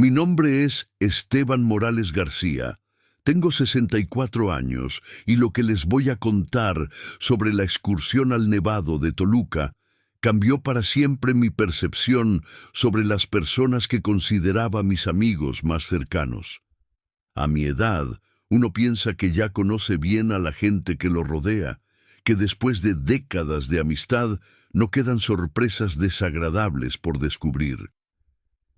Mi nombre es Esteban Morales García. Tengo 64 años y lo que les voy a contar sobre la excursión al Nevado de Toluca cambió para siempre mi percepción sobre las personas que consideraba mis amigos más cercanos. A mi edad, uno piensa que ya conoce bien a la gente que lo rodea, que después de décadas de amistad no quedan sorpresas desagradables por descubrir.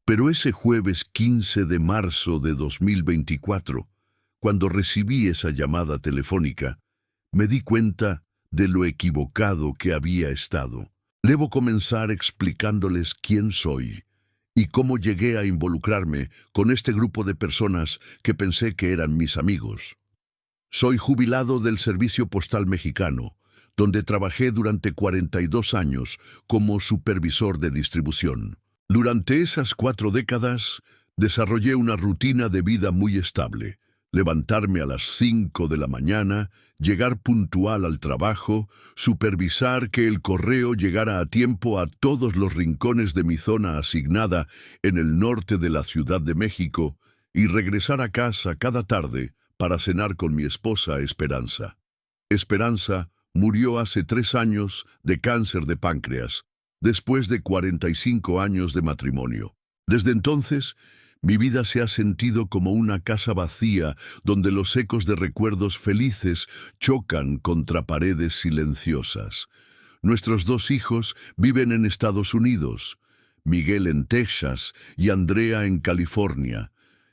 Pero ese jueves 15 de marzo de 2024, cuando recibí esa llamada telefónica, me di cuenta de lo equivocado que había estado. Debo comenzar explicándoles quién soy y cómo llegué a involucrarme con este grupo de personas que pensé que eran mis amigos. Soy jubilado del Servicio Postal Mexicano, donde trabajé durante 42 años como supervisor de distribución. Durante esas 4 décadas, desarrollé una rutina de vida muy estable. Levantarme a las 5 de la mañana, llegar puntual al trabajo, supervisar que el correo llegara a tiempo a todos los rincones de mi zona asignada en el norte de la Ciudad de México y regresar a casa cada tarde para cenar con mi esposa Esperanza. Esperanza murió hace 3 años de cáncer de páncreas, después de 45 años de matrimonio. Desde entonces, mi vida se ha sentido como una casa vacía donde los ecos de recuerdos felices chocan contra paredes silenciosas. Nuestros 2 hijos viven en Estados Unidos, Miguel en Texas y Andrea en California.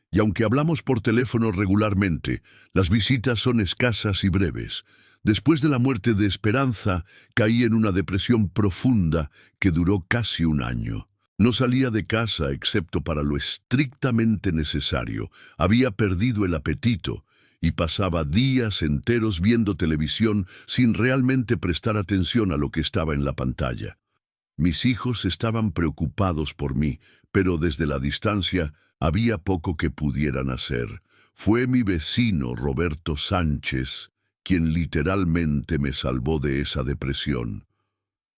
Y aunque hablamos por teléfono regularmente, las visitas son escasas y breves. Después de la muerte de Esperanza, caí en una depresión profunda que duró casi 1 año. No salía de casa excepto para lo estrictamente necesario. Había perdido el apetito y pasaba días enteros viendo televisión sin realmente prestar atención a lo que estaba en la pantalla. Mis hijos estaban preocupados por mí, pero desde la distancia había poco que pudieran hacer. Fue mi vecino Roberto Sánchez quien literalmente me salvó de esa depresión.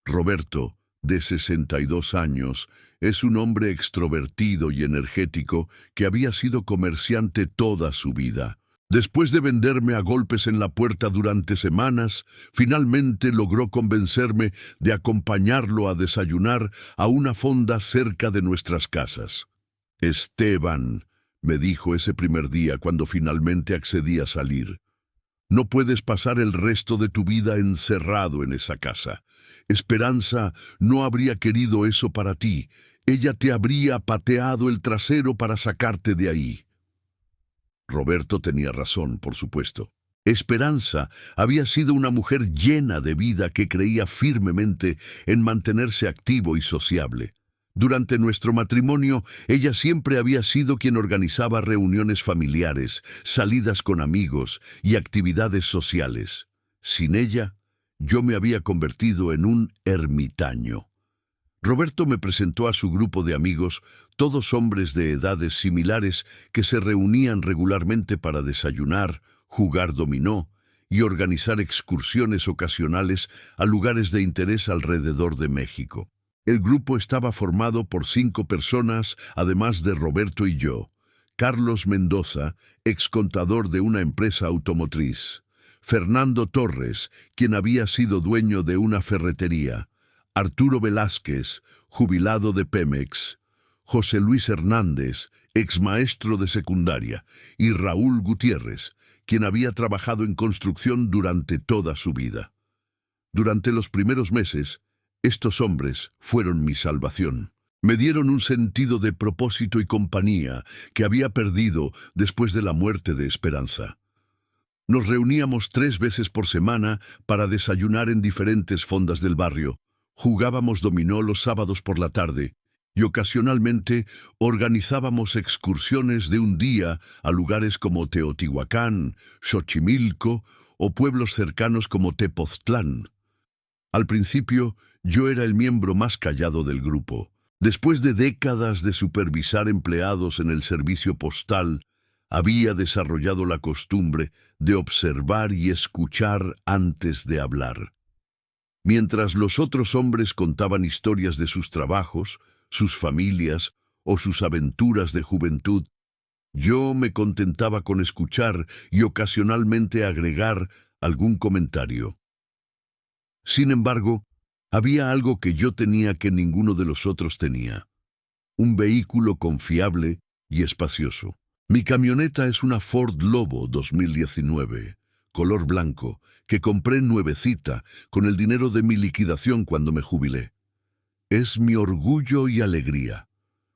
Roberto, de 62 años, es un hombre extrovertido y energético que había sido comerciante toda su vida. Después de venderme a golpes en la puerta durante semanas, finalmente logró convencerme de acompañarlo a desayunar a una fonda cerca de nuestras casas. Esteban, me dijo ese primer día cuando finalmente accedí a salir. No puedes pasar el resto de tu vida encerrado en esa casa. Esperanza no habría querido eso para ti. Ella te habría pateado el trasero para sacarte de ahí. Roberto tenía razón, por supuesto. Esperanza había sido una mujer llena de vida que creía firmemente en mantenerse activo y sociable. Durante nuestro matrimonio, ella siempre había sido quien organizaba reuniones familiares, salidas con amigos y actividades sociales. Sin ella, yo me había convertido en un ermitaño. Roberto me presentó a su grupo de amigos, todos hombres de edades similares que se reunían regularmente para desayunar, jugar dominó y organizar excursiones ocasionales a lugares de interés alrededor de México. El grupo estaba formado por 5 personas, además de Roberto y yo. Carlos Mendoza, excontador de una empresa automotriz. Fernando Torres, quien había sido dueño de una ferretería. Arturo Velázquez, jubilado de Pemex. José Luis Hernández, exmaestro de secundaria. Y Raúl Gutiérrez, quien había trabajado en construcción durante toda su vida. Durante los primeros meses, estos hombres fueron mi salvación. Me dieron un sentido de propósito y compañía que había perdido después de la muerte de Esperanza. Nos reuníamos 3 veces por semana para desayunar en diferentes fondas del barrio. Jugábamos dominó los sábados por la tarde y ocasionalmente organizábamos excursiones de un día a lugares como Teotihuacán, Xochimilco o pueblos cercanos como Tepoztlán. Al principio, yo era el miembro más callado del grupo. Después de décadas de supervisar empleados en el servicio postal, había desarrollado la costumbre de observar y escuchar antes de hablar. Mientras los otros hombres contaban historias de sus trabajos, sus familias o sus aventuras de juventud. Yo me contentaba con escuchar y ocasionalmente agregar algún comentario. Sin embargo, había algo que yo tenía que ninguno de los otros tenía: un vehículo confiable y espacioso. Mi camioneta es una Ford Lobo 2019, color blanco, que compré nuevecita con el dinero de mi liquidación cuando me jubilé. Es mi orgullo y alegría.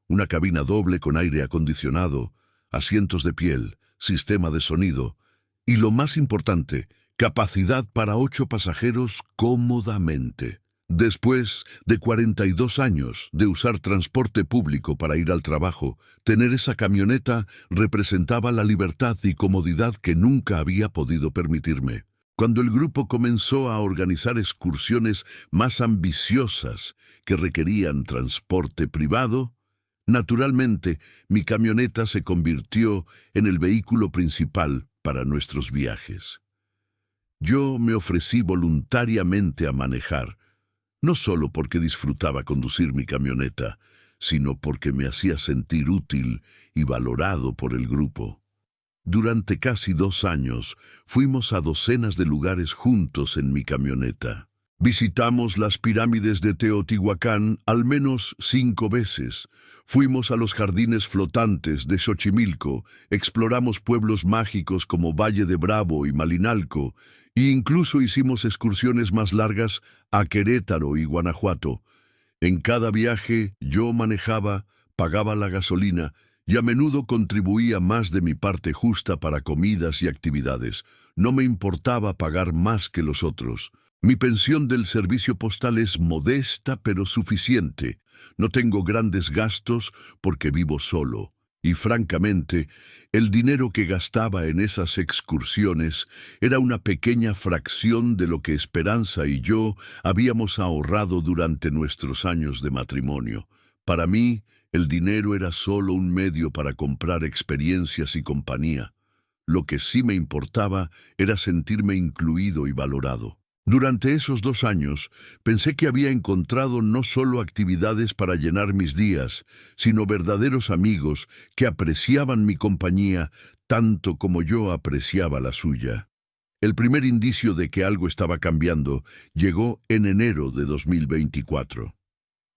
Una cabina doble con aire acondicionado, asientos de piel, sistema de sonido y, lo más importante, capacidad para 8 pasajeros cómodamente. Después de 42 años de usar transporte público para ir al trabajo, tener esa camioneta representaba la libertad y comodidad que nunca había podido permitirme. Cuando el grupo comenzó a organizar excursiones más ambiciosas que requerían transporte privado, naturalmente mi camioneta se convirtió en el vehículo principal para nuestros viajes. Yo me ofrecí voluntariamente a manejar, no solo porque disfrutaba conducir mi camioneta, sino porque me hacía sentir útil y valorado por el grupo. Durante casi 2 años fuimos a docenas de lugares juntos en mi camioneta. Visitamos las pirámides de Teotihuacán al menos 5 veces. Fuimos a los jardines flotantes de Xochimilco, exploramos pueblos mágicos como Valle de Bravo y Malinalco, e incluso hicimos excursiones más largas a Querétaro y Guanajuato. En cada viaje yo manejaba, pagaba la gasolina y a menudo contribuía más de mi parte justa para comidas y actividades. No me importaba pagar más que los otros. Mi pensión del servicio postal es modesta pero suficiente. No tengo grandes gastos porque vivo solo. Y francamente, el dinero que gastaba en esas excursiones era una pequeña fracción de lo que Esperanza y yo habíamos ahorrado durante nuestros años de matrimonio. Para mí, el dinero era solo un medio para comprar experiencias y compañía. Lo que sí me importaba era sentirme incluido y valorado. Durante esos 2 años, pensé que había encontrado no solo actividades para llenar mis días, sino verdaderos amigos que apreciaban mi compañía tanto como yo apreciaba la suya. El primer indicio de que algo estaba cambiando llegó en enero de 2024.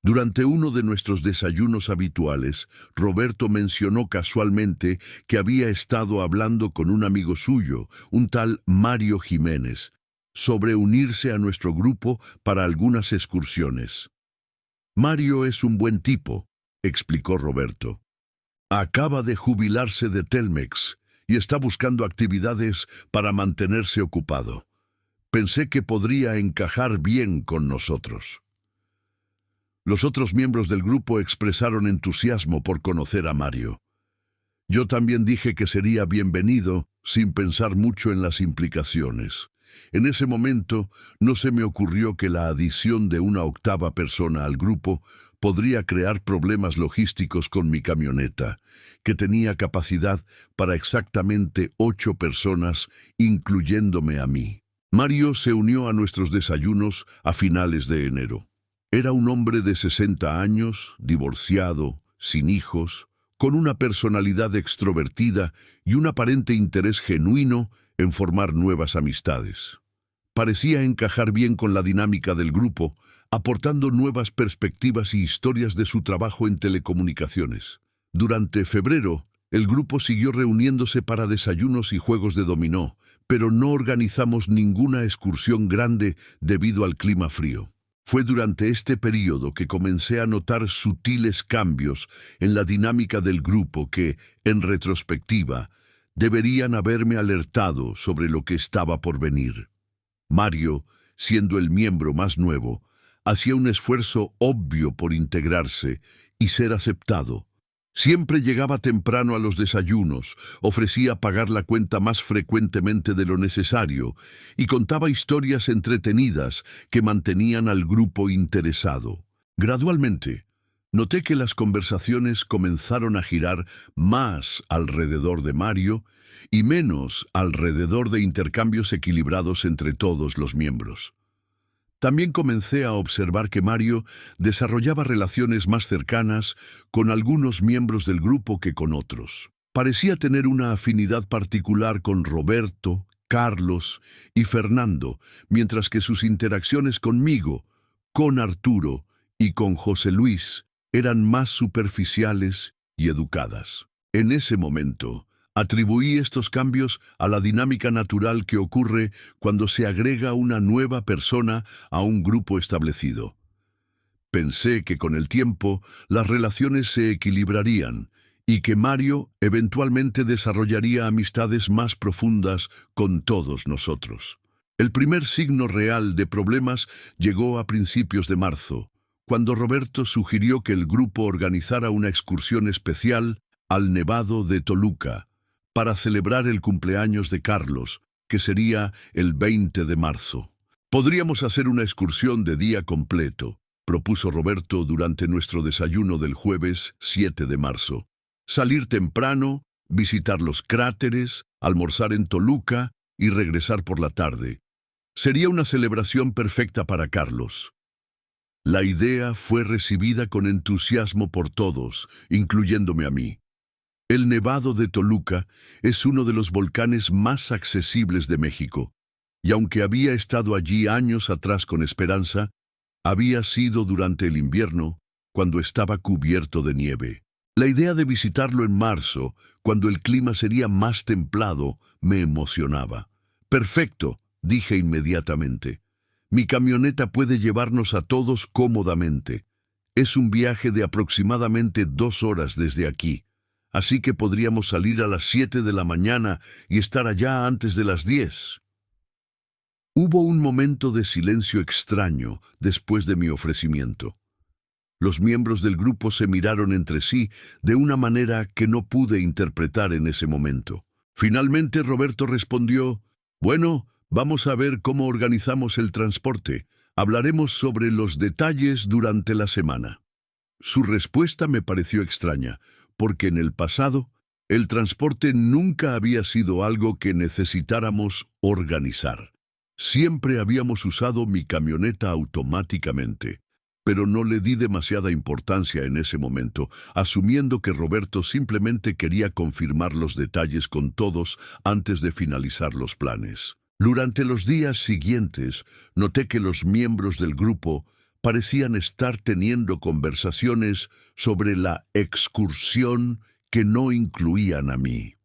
Durante uno de nuestros desayunos habituales, Roberto mencionó casualmente que había estado hablando con un amigo suyo, un tal Mario Jiménez, sobre unirse a nuestro grupo para algunas excursiones. Mario es un buen tipo, explicó Roberto. Acaba de jubilarse de Telmex y está buscando actividades para mantenerse ocupado. Pensé que podría encajar bien con nosotros. Los otros miembros del grupo expresaron entusiasmo por conocer a Mario. Yo también dije que sería bienvenido sin pensar mucho en las implicaciones. En ese momento no se me ocurrió que la adición de una 8ª persona al grupo podría crear problemas logísticos con mi camioneta, que tenía capacidad para exactamente 8 personas, incluyéndome a mí. Mario se unió a nuestros desayunos a finales de enero. Era un hombre de 60 años, divorciado, sin hijos, con una personalidad extrovertida y un aparente interés genuino en formar nuevas amistades. Parecía encajar bien con la dinámica del grupo, aportando nuevas perspectivas y historias de su trabajo en telecomunicaciones. Durante febrero, el grupo siguió reuniéndose para desayunos y juegos de dominó, pero no organizamos ninguna excursión grande debido al clima frío. Fue durante este período que comencé a notar sutiles cambios en la dinámica del grupo que, en retrospectiva, deberían haberme alertado sobre lo que estaba por venir. Mario, siendo el miembro más nuevo, hacía un esfuerzo obvio por integrarse y ser aceptado. Siempre llegaba temprano a los desayunos, ofrecía pagar la cuenta más frecuentemente de lo necesario y contaba historias entretenidas que mantenían al grupo interesado. Gradualmente, noté que las conversaciones comenzaron a girar más alrededor de Mario y menos alrededor de intercambios equilibrados entre todos los miembros. También comencé a observar que Mario desarrollaba relaciones más cercanas con algunos miembros del grupo que con otros. Parecía tener una afinidad particular con Roberto, Carlos y Fernando, mientras que sus interacciones conmigo, con Arturo y con José Luis eran más superficiales y educadas. En ese momento, atribuí estos cambios a la dinámica natural que ocurre cuando se agrega una nueva persona a un grupo establecido. Pensé que con el tiempo las relaciones se equilibrarían y que Mario eventualmente desarrollaría amistades más profundas con todos nosotros. El primer signo real de problemas llegó a principios de marzo, cuando Roberto sugirió que el grupo organizara una excursión especial al Nevado de Toluca para celebrar el cumpleaños de Carlos, que sería el 20 de marzo. Podríamos hacer una excursión de día completo, propuso Roberto durante nuestro desayuno del jueves 7 de marzo. Salir temprano, visitar los cráteres, almorzar en Toluca y regresar por la tarde. Sería una celebración perfecta para Carlos. La idea fue recibida con entusiasmo por todos, incluyéndome a mí. El Nevado de Toluca es uno de los volcanes más accesibles de México, y aunque había estado allí años atrás con esperanza, había sido durante el invierno, cuando estaba cubierto de nieve. La idea de visitarlo en marzo, cuando el clima sería más templado, me emocionaba. Perfecto, dije inmediatamente. Mi camioneta puede llevarnos a todos cómodamente. Es un viaje de aproximadamente 2 horas desde aquí. Así que podríamos salir a las 7 de la mañana y estar allá antes de las 10. Hubo un momento de silencio extraño después de mi ofrecimiento. Los miembros del grupo se miraron entre sí de una manera que no pude interpretar en ese momento. Finalmente Roberto respondió: «Bueno, vamos a ver cómo organizamos el transporte. Hablaremos sobre los detalles durante la semana». Su respuesta me pareció extraña, porque en el pasado, el transporte nunca había sido algo que necesitáramos organizar. Siempre habíamos usado mi camioneta automáticamente, pero no le di demasiada importancia en ese momento, asumiendo que Roberto simplemente quería confirmar los detalles con todos antes de finalizar los planes. Durante los días siguientes, noté que los miembros del grupo parecían estar teniendo conversaciones sobre la excursión que no incluían a mí.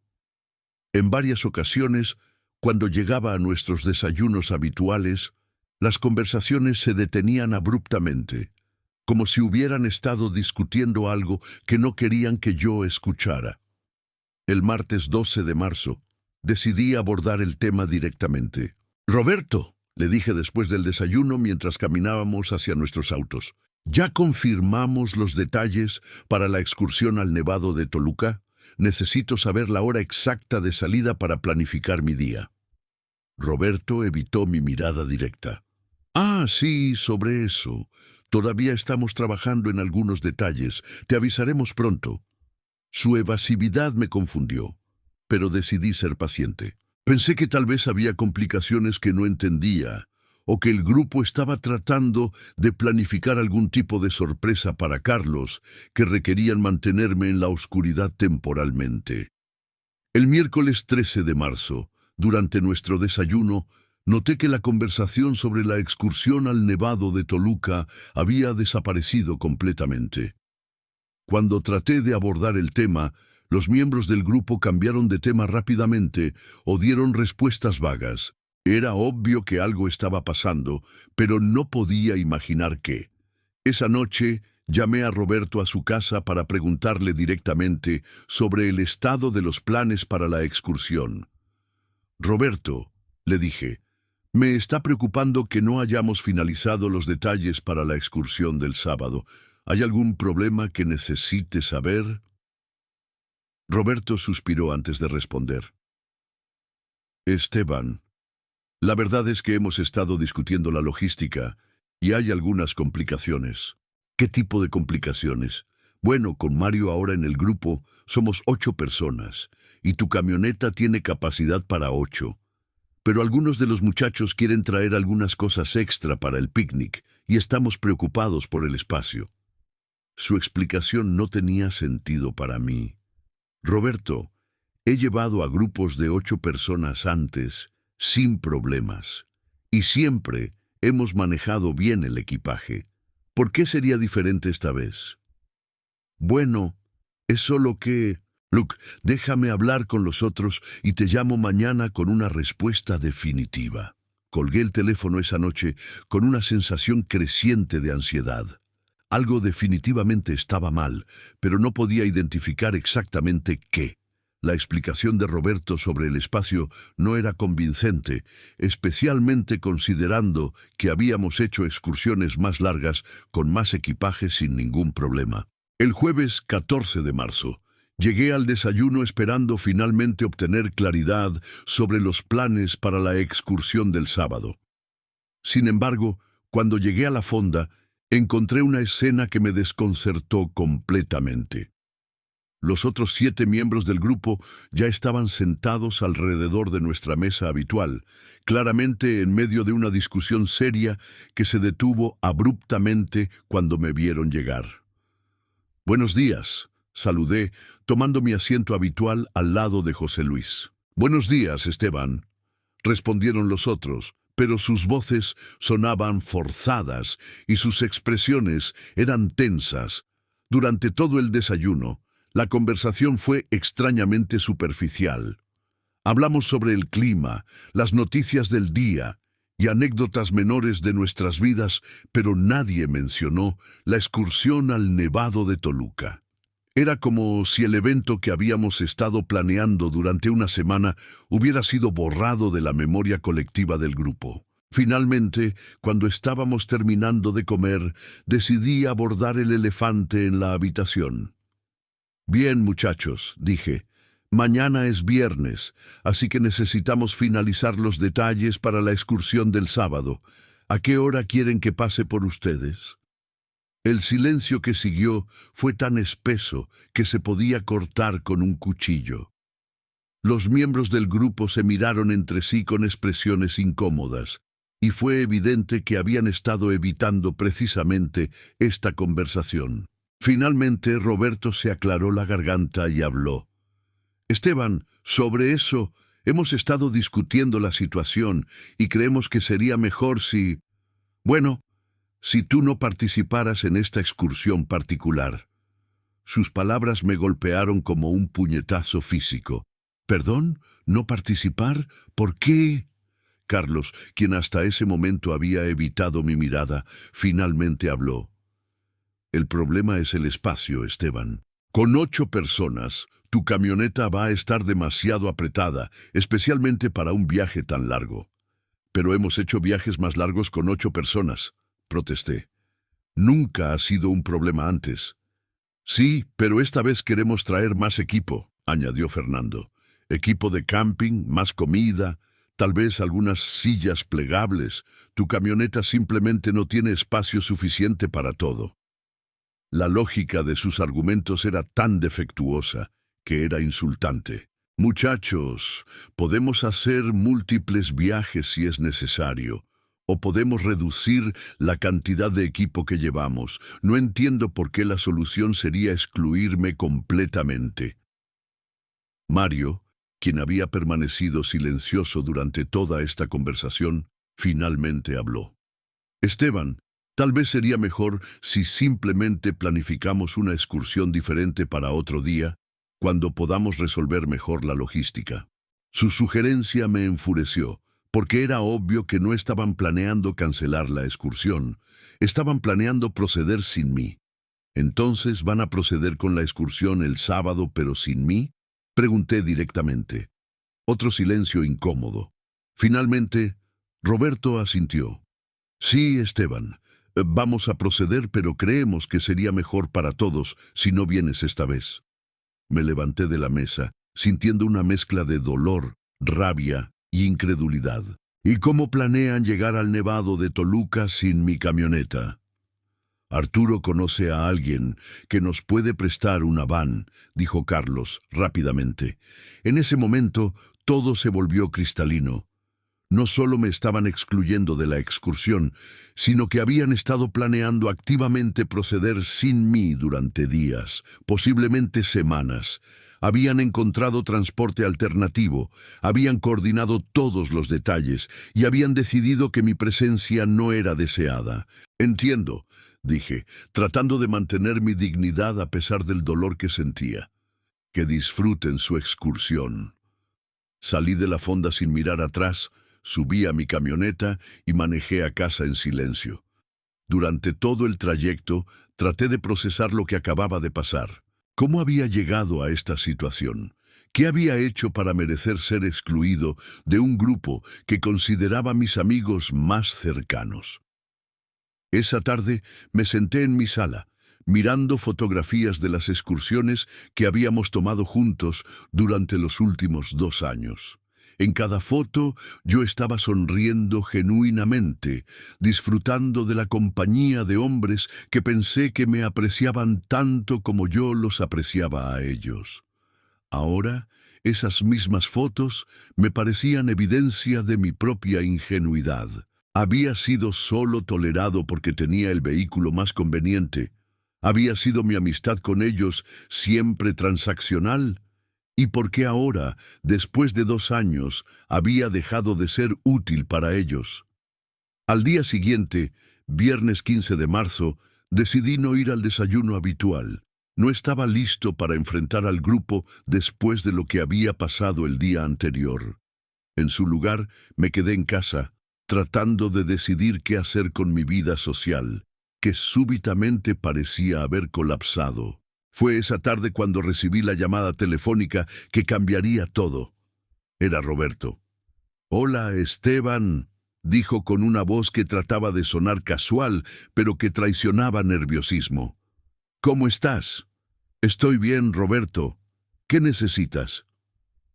En varias ocasiones, cuando llegaba a nuestros desayunos habituales, las conversaciones se detenían abruptamente, como si hubieran estado discutiendo algo que no querían que yo escuchara. El martes 12 de marzo, decidí abordar el tema directamente. «Roberto», le dije después del desayuno mientras caminábamos hacia nuestros autos, «¿ya confirmamos los detalles para la excursión al Nevado de Toluca? Necesito saber la hora exacta de salida para planificar mi día». Roberto evitó mi mirada directa. «Ah, sí, sobre eso. Todavía estamos trabajando en algunos detalles. Te avisaremos pronto». Su evasividad me confundió, pero decidí ser paciente. Pensé que tal vez había complicaciones que no entendía, o que el grupo estaba tratando de planificar algún tipo de sorpresa para Carlos, que requerían mantenerme en la oscuridad temporalmente. El miércoles 13 de marzo, durante nuestro desayuno, noté que la conversación sobre la excursión al Nevado de Toluca había desaparecido completamente. Cuando traté de abordar el tema, los miembros del grupo cambiaron de tema rápidamente o dieron respuestas vagas. Era obvio que algo estaba pasando, pero no podía imaginar qué. Esa noche llamé a Roberto a su casa para preguntarle directamente sobre el estado de los planes para la excursión. «Roberto», le dije, «me está preocupando que no hayamos finalizado los detalles para la excursión del sábado. ¿Hay algún problema que necesite saber?» Roberto suspiró antes de responder. «Esteban, la verdad es que hemos estado discutiendo la logística y hay algunas complicaciones». «¿Qué tipo de complicaciones?» «Bueno, con Mario ahora en el grupo somos 8 personas y tu camioneta tiene capacidad para 8. pero algunos de los muchachos quieren traer algunas cosas extra para el picnic y estamos preocupados por el espacio. Su explicación no tenía sentido para mí. Roberto, he llevado a grupos de 8 personas antes, sin problemas, y siempre hemos manejado bien el equipaje. ¿Por qué sería diferente esta vez? Bueno, es solo que... Luke, déjame hablar con los otros y te llamo mañana con una respuesta definitiva. Colgué el teléfono esa noche con una sensación creciente de ansiedad. Algo definitivamente estaba mal, pero no podía identificar exactamente qué. La explicación de Roberto sobre el espacio no era convincente, especialmente considerando que habíamos hecho excursiones más largas con más equipaje sin ningún problema. El jueves 14 de marzo, llegué al desayuno esperando finalmente obtener claridad sobre los planes para la excursión del sábado. Sin embargo, cuando llegué a la fonda, encontré una escena que me desconcertó completamente. Los otros 7 miembros del grupo ya estaban sentados alrededor de nuestra mesa habitual, claramente en medio de una discusión seria que se detuvo abruptamente cuando me vieron llegar. «Buenos días», saludé, tomando mi asiento habitual al lado de José Luis. «Buenos días, Esteban», respondieron los otros, pero sus voces sonaban forzadas y sus expresiones eran tensas. Durante todo el desayuno, la conversación fue extrañamente superficial. Hablamos sobre el clima, las noticias del día y anécdotas menores de nuestras vidas, pero nadie mencionó la excursión al Nevado de Toluca. Era como si el evento que habíamos estado planeando durante una semana hubiera sido borrado de la memoria colectiva del grupo. Finalmente, cuando estábamos terminando de comer, decidí abordar el elefante en la habitación. «Bien, muchachos», dije, «mañana es viernes, así que necesitamos finalizar los detalles para la excursión del sábado. ¿A qué hora quieren que pase por ustedes?» El silencio que siguió fue tan espeso que se podía cortar con un cuchillo. Los miembros del grupo se miraron entre sí con expresiones incómodas, y fue evidente que habían estado evitando precisamente esta conversación. Finalmente, Roberto se aclaró la garganta y habló. «Esteban, sobre eso hemos estado discutiendo la situación y creemos que sería mejor si... Bueno, si tú no participaras en esta excursión particular». Sus palabras me golpearon como un puñetazo físico. «¿Perdón? ¿No participar? ¿Por qué?» Carlos, quien hasta ese momento había evitado mi mirada, finalmente habló. «El problema es el espacio, Esteban. Con 8 personas, tu camioneta va a estar demasiado apretada, especialmente para un viaje tan largo». «Pero hemos hecho viajes más largos con 8 personas», protesté. «Nunca ha sido un problema antes». «Sí, pero esta vez queremos traer más equipo», añadió Fernando. «Equipo de camping, más comida, tal vez algunas sillas plegables. Tu camioneta simplemente no tiene espacio suficiente para todo». La lógica de sus argumentos era tan defectuosa que era insultante. «Muchachos, podemos hacer múltiples viajes si es necesario, o podemos reducir la cantidad de equipo que llevamos. No entiendo por qué la solución sería excluirme completamente». Mario, quien había permanecido silencioso durante toda esta conversación, finalmente habló. «Esteban, tal vez sería mejor si simplemente planificamos una excursión diferente para otro día, cuando podamos resolver mejor la logística». Su sugerencia me enfureció, porque era obvio que no estaban planeando cancelar la excursión, estaban planeando proceder sin mí. «¿Entonces van a proceder con la excursión el sábado pero sin mí?», pregunté directamente. Otro silencio incómodo. Finalmente, Roberto asintió. «Sí, Esteban, vamos a proceder, pero creemos que sería mejor para todos si no vienes esta vez». Me levanté de la mesa, sintiendo una mezcla de dolor, rabia y incredulidad. «¿Y cómo planean llegar al Nevado de Toluca sin mi camioneta?» «Arturo conoce a alguien que nos puede prestar una van», dijo Carlos rápidamente. En ese momento todo se volvió cristalino. No solo me estaban excluyendo de la excursión, sino que habían estado planeando activamente proceder sin mí durante días, posiblemente semanas. Habían encontrado transporte alternativo, habían coordinado todos los detalles y habían decidido que mi presencia no era deseada. Entiendo, dije, tratando de mantener mi dignidad a pesar del dolor que sentía. Que disfruten su excursión. Salí de la fonda sin mirar atrás, subí a mi camioneta y manejé a casa en silencio. Durante todo el trayecto, traté de procesar lo que acababa de pasar. ¿Cómo había llegado a esta situación? ¿Qué había hecho para merecer ser excluido de un grupo que consideraba mis amigos más cercanos? Esa tarde me senté en mi sala, mirando fotografías de las excursiones que habíamos tomado juntos durante los últimos 2 años. En cada foto yo estaba sonriendo genuinamente, disfrutando de la compañía de hombres que pensé que me apreciaban tanto como yo los apreciaba a ellos. Ahora, esas mismas fotos me parecían evidencia de mi propia ingenuidad. Había sido solo tolerado porque tenía el vehículo más conveniente. Había sido mi amistad con ellos siempre transaccional. ¿Y por qué ahora, después de 2 años, había dejado de ser útil para ellos? Al día siguiente, viernes 15 de marzo, decidí no ir al desayuno habitual. No estaba listo para enfrentar al grupo después de lo que había pasado el día anterior. En su lugar, me quedé en casa, tratando de decidir qué hacer con mi vida social, que súbitamente parecía haber colapsado. Fue esa tarde cuando recibí la llamada telefónica que cambiaría todo. Era Roberto. «Hola, Esteban», dijo con una voz que trataba de sonar casual, pero que traicionaba nerviosismo. «¿Cómo estás?» «Estoy bien, Roberto. ¿Qué necesitas?»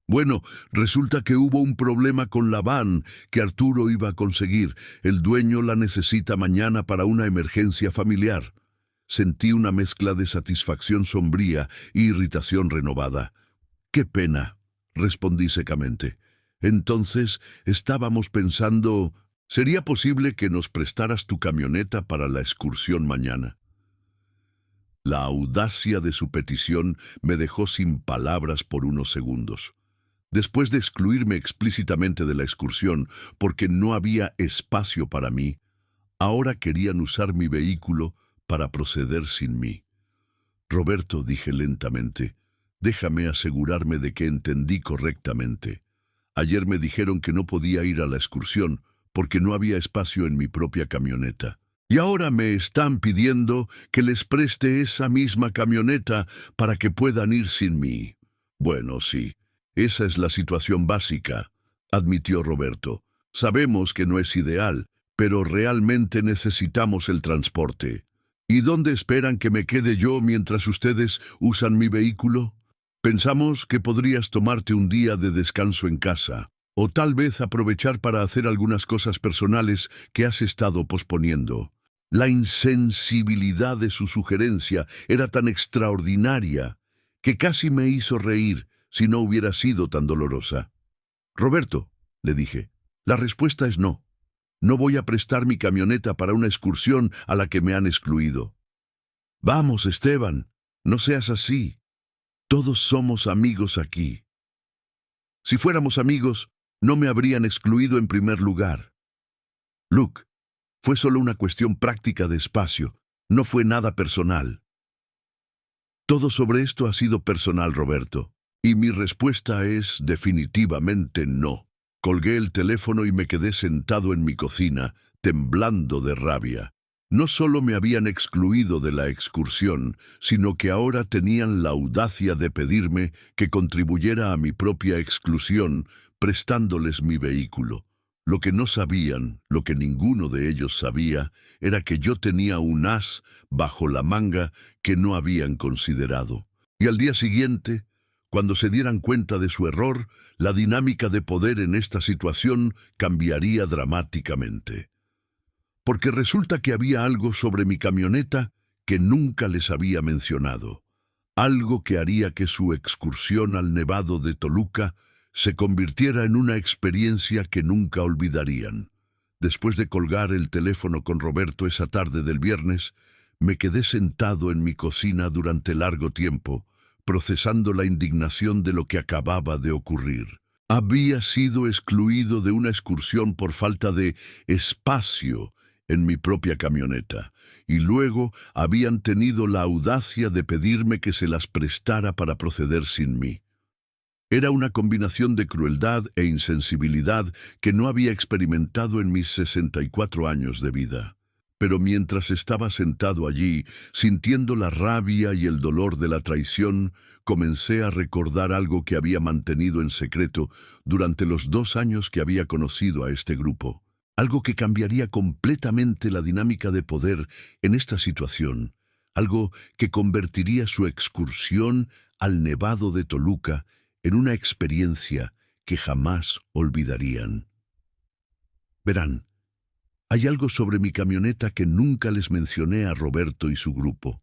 «Bueno, resulta que hubo un problema con la van que Arturo iba a conseguir. El dueño la necesita mañana para una emergencia familiar». Sentí una mezcla de satisfacción sombría e irritación renovada. «Qué pena», respondí secamente. «Entonces, estábamos pensando, ¿sería posible que nos prestaras tu camioneta para la excursión mañana?» La audacia de su petición me dejó sin palabras por unos segundos. Después de excluirme explícitamente de la excursión porque no había espacio para mí, ahora querían usar mi vehículo para proceder sin mí. «Roberto», dije lentamente, «déjame asegurarme de que entendí correctamente. Ayer me dijeron que no podía ir a la excursión porque no había espacio en mi propia camioneta. Y ahora me están pidiendo que les preste esa misma camioneta para que puedan ir sin mí». «Bueno, sí, esa es la situación básica», admitió Roberto. «Sabemos que no es ideal, pero realmente necesitamos el transporte». «¿Y dónde esperan que me quede yo mientras ustedes usan mi vehículo? Pensamos que podrías tomarte un día de descanso en casa, o tal vez aprovechar para hacer algunas cosas personales que has estado posponiendo». La insensibilidad de su sugerencia era tan extraordinaria que casi me hizo reír si no hubiera sido tan dolorosa. «Roberto», le dije, «la respuesta es no. No voy a prestar mi camioneta para una excursión a la que me han excluido». «Vamos, Esteban, no seas así. Todos somos amigos aquí». «Si fuéramos amigos, no me habrían excluido en primer lugar». «Luke, fue solo una cuestión práctica de espacio, no fue nada personal». «Todo sobre esto ha sido personal, Roberto, y mi respuesta es definitivamente no». Colgué el teléfono y me quedé sentado en mi cocina, temblando de rabia. No solo me habían excluido de la excursión, sino que ahora tenían la audacia de pedirme que contribuyera a mi propia exclusión, prestándoles mi vehículo. Lo que no sabían, lo que ninguno de ellos sabía, era que yo tenía un as bajo la manga que no habían considerado. Y al día siguiente, cuando se dieran cuenta de su error, la dinámica de poder en esta situación cambiaría dramáticamente. Porque resulta que había algo sobre mi camioneta que nunca les había mencionado. Algo que haría que su excursión al Nevado de Toluca se convirtiera en una experiencia que nunca olvidarían. Después de colgar el teléfono con Roberto esa tarde del viernes, me quedé sentado en mi cocina durante largo tiempo, procesando la indignación de lo que acababa de ocurrir. Había sido excluido de una excursión por falta de espacio en mi propia camioneta, y luego habían tenido la audacia de pedirme que se las prestara para proceder sin mí. Era una combinación de crueldad e insensibilidad que no había experimentado en mis 64 años de vida. Pero mientras estaba sentado allí, sintiendo la rabia y el dolor de la traición, comencé a recordar algo que había mantenido en secreto durante los 2 años que había conocido a este grupo. Algo que cambiaría completamente la dinámica de poder en esta situación. Algo que convertiría su excursión al Nevado de Toluca en una experiencia que jamás olvidarían. Verán, hay algo sobre mi camioneta que nunca les mencioné a Roberto y su grupo.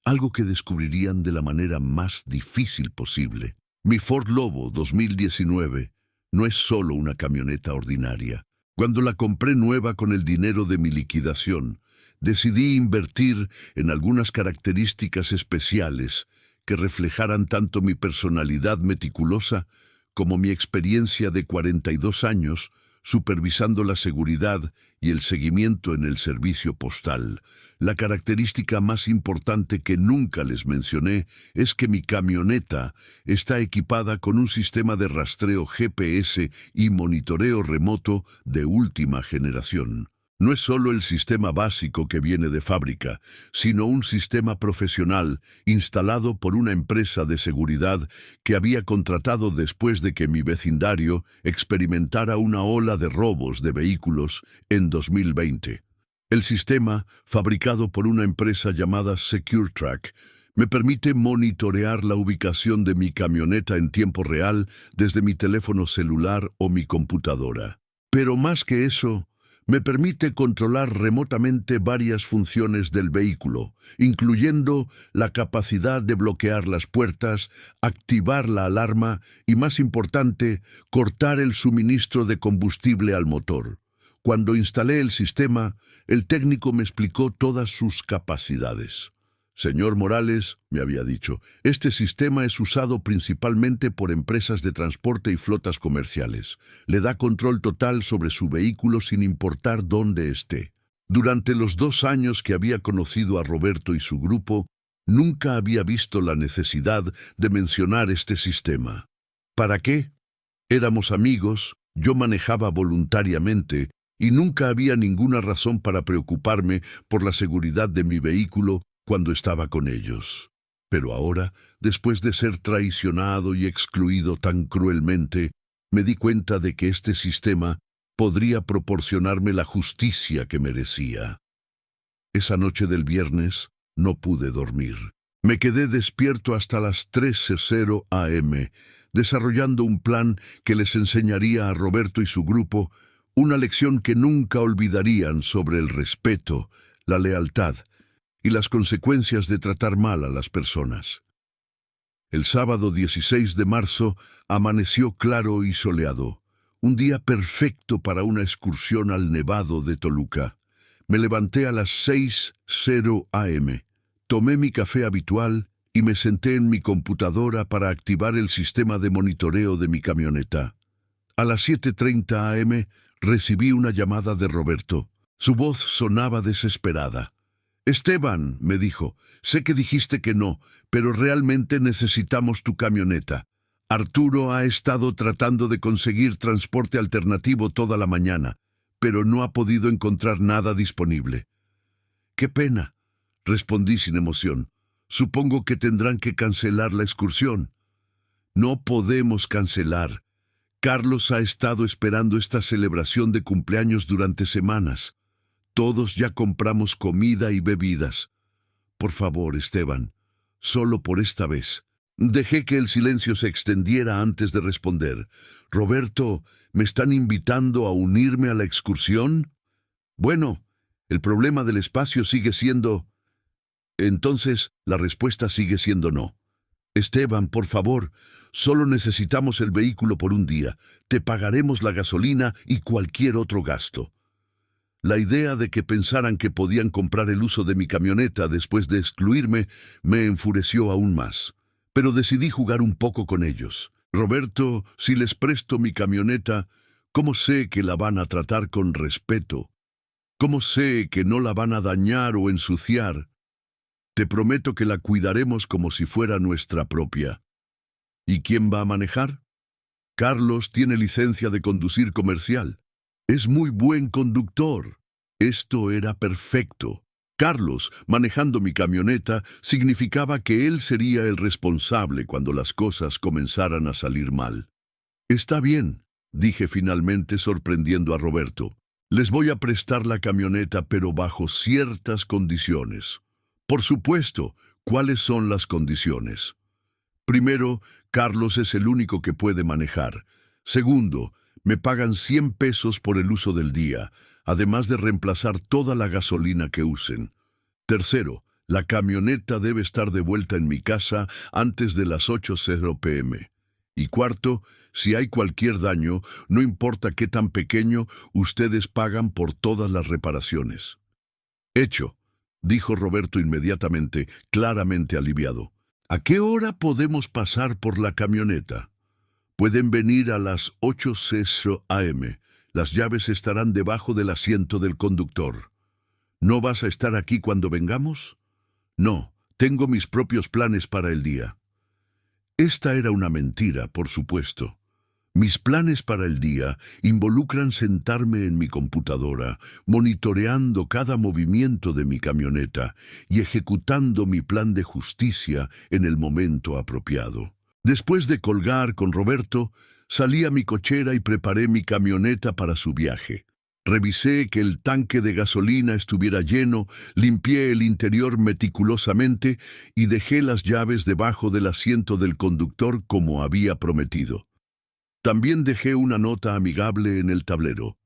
Algo que descubrirían de la manera más difícil posible. Mi Ford Lobo 2019 no es solo una camioneta ordinaria. Cuando la compré nueva con el dinero de mi liquidación, decidí invertir en algunas características especiales que reflejaran tanto mi personalidad meticulosa como mi experiencia de 42 años supervisando la seguridad y el seguimiento en el servicio postal. La característica más importante que nunca les mencioné es que mi camioneta está equipada con un sistema de rastreo GPS y monitoreo remoto de última generación. No es solo el sistema básico que viene de fábrica, sino un sistema profesional instalado por una empresa de seguridad que había contratado después de que mi vecindario experimentara una ola de robos de vehículos en 2020. El sistema, fabricado por una empresa llamada SecureTrack, me permite monitorear la ubicación de mi camioneta en tiempo real desde mi teléfono celular o mi computadora. Pero más que eso, me permite controlar remotamente varias funciones del vehículo, incluyendo la capacidad de bloquear las puertas, activar la alarma y, más importante, cortar el suministro de combustible al motor. Cuando instalé el sistema, el técnico me explicó todas sus capacidades. Señor Morales, me había dicho, este sistema es usado principalmente por empresas de transporte y flotas comerciales. Le da control total sobre su vehículo sin importar dónde esté. Durante los 2 años que había conocido a Roberto y su grupo, nunca había visto la necesidad de mencionar este sistema. ¿Para qué? Éramos amigos, yo manejaba voluntariamente y nunca había ninguna razón para preocuparme por la seguridad de mi vehículo cuando estaba con ellos. Pero ahora, después de ser traicionado y excluido tan cruelmente, me di cuenta de que este sistema podría proporcionarme la justicia que merecía. Esa noche del viernes no pude dormir. Me quedé despierto hasta las 13:00 am, desarrollando un plan que les enseñaría a Roberto y su grupo una lección que nunca olvidarían sobre el respeto, la lealtad y las consecuencias de tratar mal a las personas. El sábado 16 de marzo amaneció claro y soleado, un día perfecto para una excursión al Nevado de Toluca. Me levanté a las 6:00 am, tomé mi café habitual y me senté en mi computadora para activar el sistema de monitoreo de mi camioneta. A las 7:30 am recibí una llamada de Roberto. Su voz sonaba desesperada. «Esteban», me dijo, «sé que dijiste que no, pero realmente necesitamos tu camioneta. Arturo ha estado tratando de conseguir transporte alternativo toda la mañana, pero no ha podido encontrar nada disponible». «Qué pena», respondí sin emoción. «Supongo que tendrán que cancelar la excursión». «No podemos cancelar. Carlos ha estado esperando esta celebración de cumpleaños durante semanas. Todos ya compramos comida y bebidas. Por favor, Esteban, solo por esta vez». Dejé que el silencio se extendiera antes de responder. «Roberto, ¿me están invitando a unirme a la excursión?» «Bueno, el problema del espacio sigue siendo...» Entonces, la respuesta sigue siendo no. «Esteban, por favor, Solo necesitamos el vehículo por un día. Te pagaremos la gasolina y cualquier otro gasto. La idea de que pensaran que podían comprar el uso de mi camioneta después de excluirme me enfureció aún más. Pero decidí jugar un poco con ellos. Roberto, si les presto mi camioneta, ¿cómo sé que la van a tratar con respeto? ¿Cómo sé que no la van a dañar o ensuciar? Te prometo que la cuidaremos como si fuera nuestra propia. ¿Y quién va a manejar? Carlos tiene licencia de conducir comercial. Es muy buen conductor. Esto era perfecto. Carlos, manejando mi camioneta, significaba que él sería el responsable cuando las cosas comenzaran a salir mal. Está bien, dije finalmente sorprendiendo a Roberto. Les voy a prestar la camioneta, pero bajo ciertas condiciones. Por supuesto, ¿cuáles son las condiciones? Primero, Carlos es el único que puede manejar. Segundo, me pagan 100 pesos por el uso del día, además de reemplazar toda la gasolina que usen. Tercero, la camioneta debe estar de vuelta en mi casa antes de las 8:00 p.m. Y cuarto, si hay cualquier daño, no importa qué tan pequeño, ustedes pagan por todas las reparaciones. Hecho, dijo Roberto inmediatamente, claramente aliviado. ¿A qué hora podemos pasar por la camioneta? Pueden venir a las 8:00 a.m. Las llaves estarán debajo del asiento del conductor. ¿No vas a estar aquí cuando vengamos? No, tengo mis propios planes para el día. Esta era una mentira, por supuesto. Mis planes para el día involucran sentarme en mi computadora, monitoreando cada movimiento de mi camioneta y ejecutando mi plan de justicia en el momento apropiado. Después de colgar con Roberto, salí a mi cochera y preparé mi camioneta para su viaje. Revisé que el tanque de gasolina estuviera lleno, limpié el interior meticulosamente y dejé las llaves debajo del asiento del conductor como había prometido. También dejé una nota amigable en el tablero.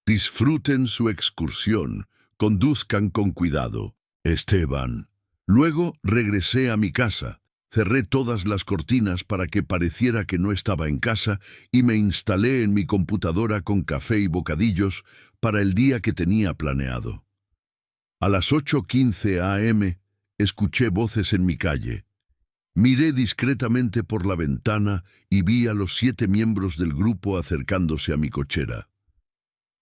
Disfruten su excursión, conduzcan con cuidado. Esteban. Luego regresé a mi casa, cerré todas las cortinas para que pareciera que no estaba en casa y me instalé en mi computadora con café y bocadillos para el día que tenía planeado. A las 8:15 a.m. escuché voces en mi calle. Miré discretamente por la ventana y vi a los 7 miembros del grupo acercándose a mi cochera.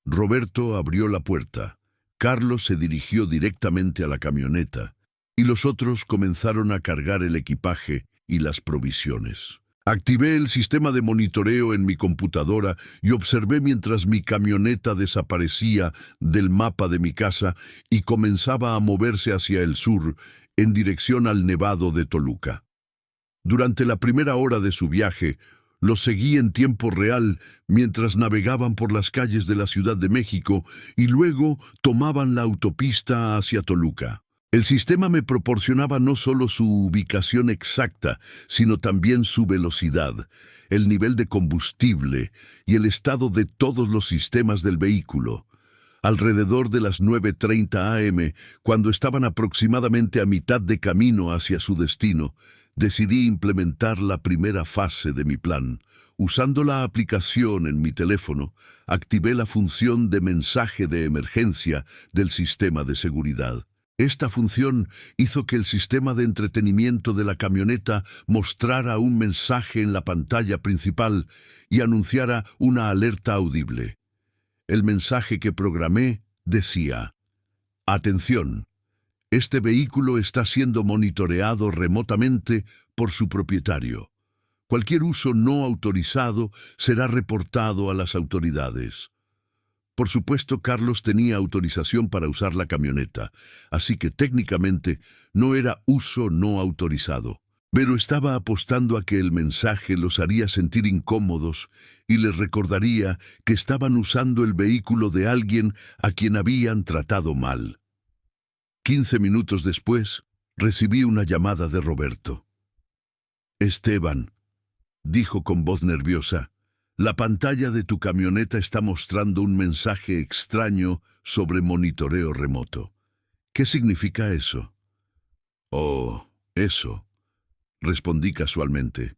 Roberto abrió la puerta, Carlos se dirigió directamente a la camioneta y los otros comenzaron a cargar el equipaje y las provisiones. Activé el sistema de monitoreo en mi computadora y observé mientras mi camioneta desaparecía del mapa de mi casa y comenzaba a moverse hacia el sur en dirección al Nevado de Toluca. Durante la primera hora de su viaje, los seguí en tiempo real mientras navegaban por las calles de la Ciudad de México y luego tomaban la autopista hacia Toluca. El sistema me proporcionaba no solo su ubicación exacta, sino también su velocidad, el nivel de combustible y el estado de todos los sistemas del vehículo. Alrededor de las 9:30 a.m., cuando estaban aproximadamente a mitad de camino hacia su destino, decidí implementar la primera fase de mi plan. Usando la aplicación en mi teléfono, activé la función de mensaje de emergencia del sistema de seguridad. Esta función hizo que el sistema de entretenimiento de la camioneta mostrara un mensaje en la pantalla principal y anunciara una alerta audible. El mensaje que programé decía: «Atención, este vehículo está siendo monitoreado remotamente por su propietario. Cualquier uso no autorizado será reportado a las autoridades». Por supuesto, Carlos tenía autorización para usar la camioneta, así que técnicamente no era uso no autorizado. Pero estaba apostando a que el mensaje los haría sentir incómodos y les recordaría que estaban usando el vehículo de alguien a quien habían tratado mal. 15 minutos después, recibí una llamada de Roberto. «Esteban», dijo con voz nerviosa, «la pantalla de tu camioneta está mostrando un mensaje extraño sobre monitoreo remoto. ¿Qué significa eso?» «Oh, eso», respondí casualmente.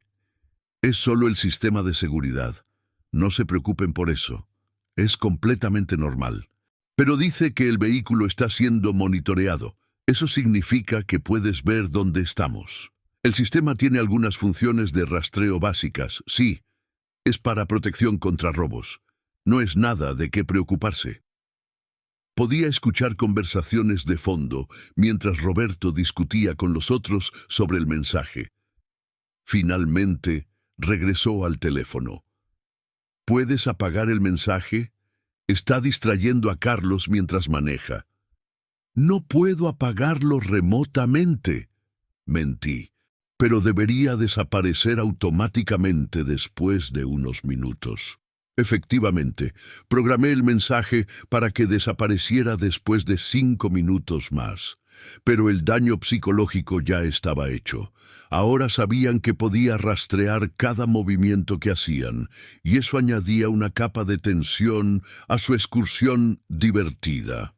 Es solo el sistema de seguridad. No se preocupen por eso. Es completamente normal. Pero dice que el vehículo está siendo monitoreado. Eso significa que puedes ver dónde estamos. El sistema tiene algunas funciones de rastreo básicas, sí. Es para protección contra robos. No es nada de qué preocuparse. Podía escuchar conversaciones de fondo mientras Roberto discutía con los otros sobre el mensaje. Finalmente, regresó al teléfono. ¿Puedes apagar el mensaje? Está distrayendo a Carlos mientras maneja. No puedo apagarlo remotamente. Mentí, pero debería desaparecer automáticamente después de unos minutos. Efectivamente, programé el mensaje para que desapareciera después de 5 minutos más. Pero el daño psicológico ya estaba hecho. Ahora sabían que podía rastrear cada movimiento que hacían, y eso añadía una capa de tensión a su excursión divertida.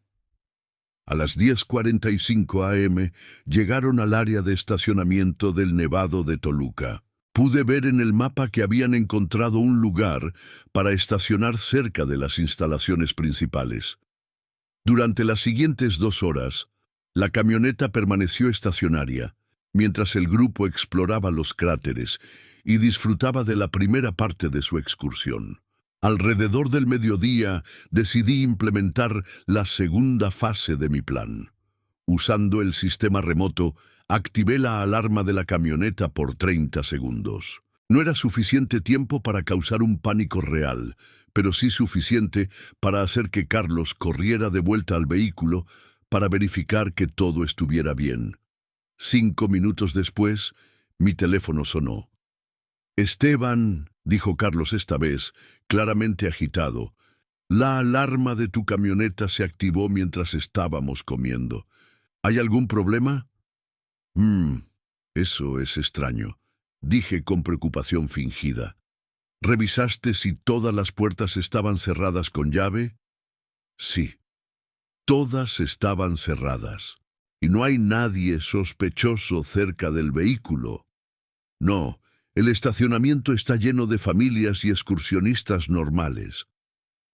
A las 10:45 am llegaron al área de estacionamiento del Nevado de Toluca. Pude ver en el mapa que habían encontrado un lugar para estacionar cerca de las instalaciones principales. Durante las siguientes 2 horas, la camioneta permaneció estacionaria, mientras el grupo exploraba los cráteres y disfrutaba de la primera parte de su excursión. Alrededor del mediodía decidí implementar la segunda fase de mi plan. Usando el sistema remoto, activé la alarma de la camioneta por 30 segundos. No era suficiente tiempo para causar un pánico real, pero sí suficiente para hacer que Carlos corriera de vuelta al vehículo para verificar que todo estuviera bien. 5 minutos después, mi teléfono sonó. «Esteban», dijo Carlos esta vez, claramente agitado, «la alarma de tu camioneta se activó mientras estábamos comiendo. ¿Hay algún problema?» Eso es extraño», dije con preocupación fingida. «¿Revisaste si todas las puertas estaban cerradas con llave?» «Sí. Todas estaban cerradas. Y no hay nadie sospechoso cerca del vehículo. No, el estacionamiento está lleno de familias y excursionistas normales.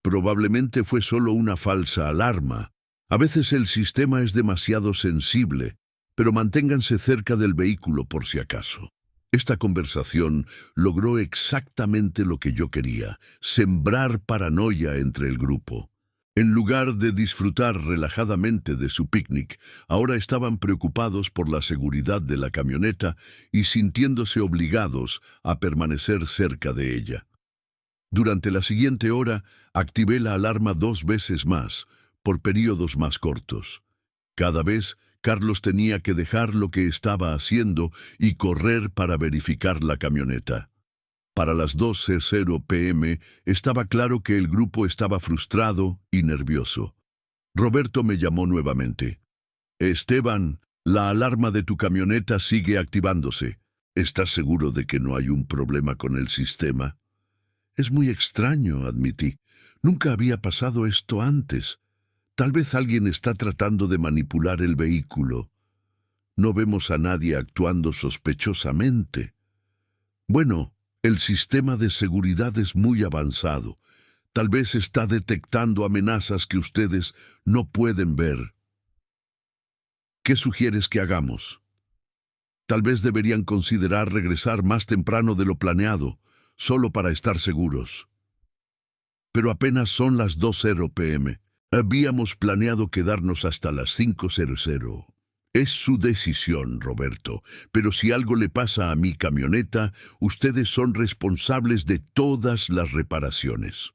Probablemente fue solo una falsa alarma. A veces el sistema es demasiado sensible, pero manténganse cerca del vehículo por si acaso». Esta conversación logró exactamente lo que yo quería: sembrar paranoia entre el grupo. En lugar de disfrutar relajadamente de su picnic, ahora estaban preocupados por la seguridad de la camioneta y sintiéndose obligados a permanecer cerca de ella. Durante la siguiente hora, activé la alarma 2 veces más, por periodos más cortos. Cada vez, Carlos tenía que dejar lo que estaba haciendo y correr para verificar la camioneta. Para las 12:00 p.m. estaba claro que el grupo estaba frustrado y nervioso. Roberto me llamó nuevamente. «Esteban, la alarma de tu camioneta sigue activándose. ¿Estás seguro de que no hay un problema con el sistema?» «Es muy extraño», admití. «Nunca había pasado esto antes. Tal vez alguien está tratando de manipular el vehículo. No vemos a nadie actuando sospechosamente». «Bueno, el sistema de seguridad es muy avanzado. Tal vez está detectando amenazas que ustedes no pueden ver». «¿Qué sugieres que hagamos?» «Tal vez deberían considerar regresar más temprano de lo planeado, solo para estar seguros». «Pero apenas son las 2:00 p.m. Habíamos planeado quedarnos hasta las 5:00. Es su decisión, Roberto, pero si algo le pasa a mi camioneta, ustedes son responsables de todas las reparaciones».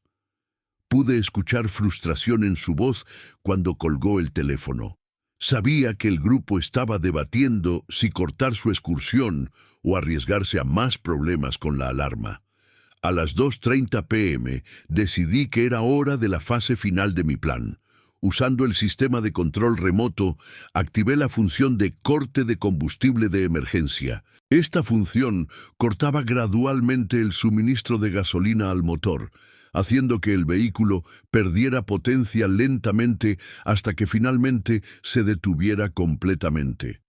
Pude escuchar frustración en su voz cuando colgó el teléfono. Sabía que el grupo estaba debatiendo si cortar su excursión o arriesgarse a más problemas con la alarma. A las 2:30 p.m. decidí que era hora de la fase final de mi plan. Usando el sistema de control remoto, activé la función de corte de combustible de emergencia. Esta función cortaba gradualmente el suministro de gasolina al motor, haciendo que el vehículo perdiera potencia lentamente hasta que finalmente se detuviera completamente.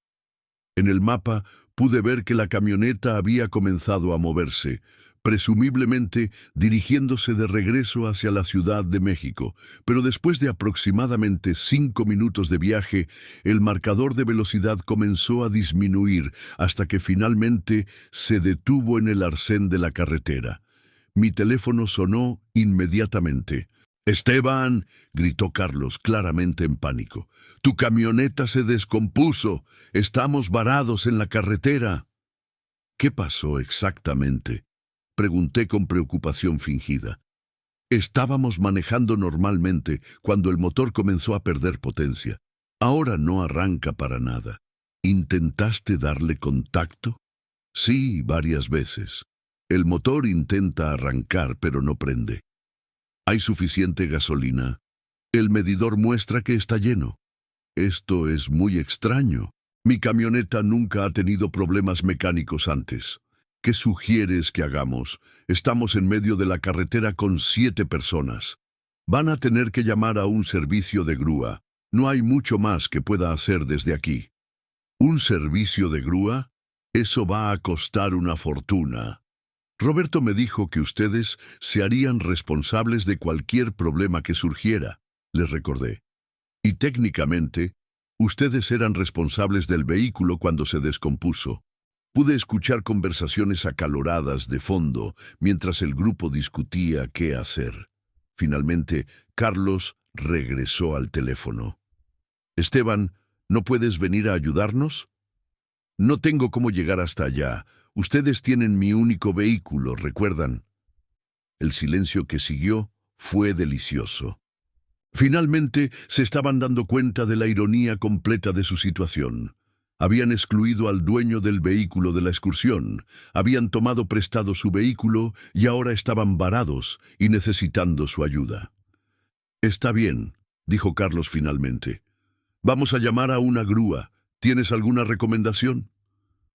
En el mapa pude ver que la camioneta había comenzado a moverse, presumiblemente dirigiéndose de regreso hacia la Ciudad de México, pero después de aproximadamente 5 minutos de viaje, el marcador de velocidad comenzó a disminuir hasta que finalmente se detuvo en el arcén de la carretera. Mi teléfono sonó inmediatamente. «Esteban», gritó Carlos, claramente en pánico, «tu camioneta se descompuso. Estamos varados en la carretera». «¿Qué pasó exactamente?», pregunté con preocupación fingida. Estábamos manejando normalmente cuando el motor comenzó a perder potencia. Ahora no arranca para nada. ¿Intentaste darle contacto? Sí, varias veces. El motor intenta arrancar, pero no prende. ¿Hay suficiente gasolina? El medidor muestra que está lleno. Esto es muy extraño. Mi camioneta nunca ha tenido problemas mecánicos antes. ¿Qué sugieres que hagamos? Estamos en medio de la carretera con 7 personas. Van a tener que llamar a un servicio de grúa. No hay mucho más que pueda hacer desde aquí. ¿Un servicio de grúa? Eso va a costar una fortuna. Roberto me dijo que ustedes se harían responsables de cualquier problema que surgiera, les recordé. Y técnicamente, ustedes eran responsables del vehículo cuando se descompuso. Pude escuchar conversaciones acaloradas de fondo mientras el grupo discutía qué hacer. Finalmente, Carlos regresó al teléfono. «Esteban, ¿no puedes venir a ayudarnos?» «No tengo cómo llegar hasta allá. Ustedes tienen mi único vehículo, ¿recuerdan?» El silencio que siguió fue delicioso. Finalmente se estaban dando cuenta de la ironía completa de su situación. Habían excluido al dueño del vehículo de la excursión, habían tomado prestado su vehículo y ahora estaban varados y necesitando su ayuda. «Está bien», dijo Carlos finalmente. «Vamos a llamar a una grúa. ¿Tienes alguna recomendación?»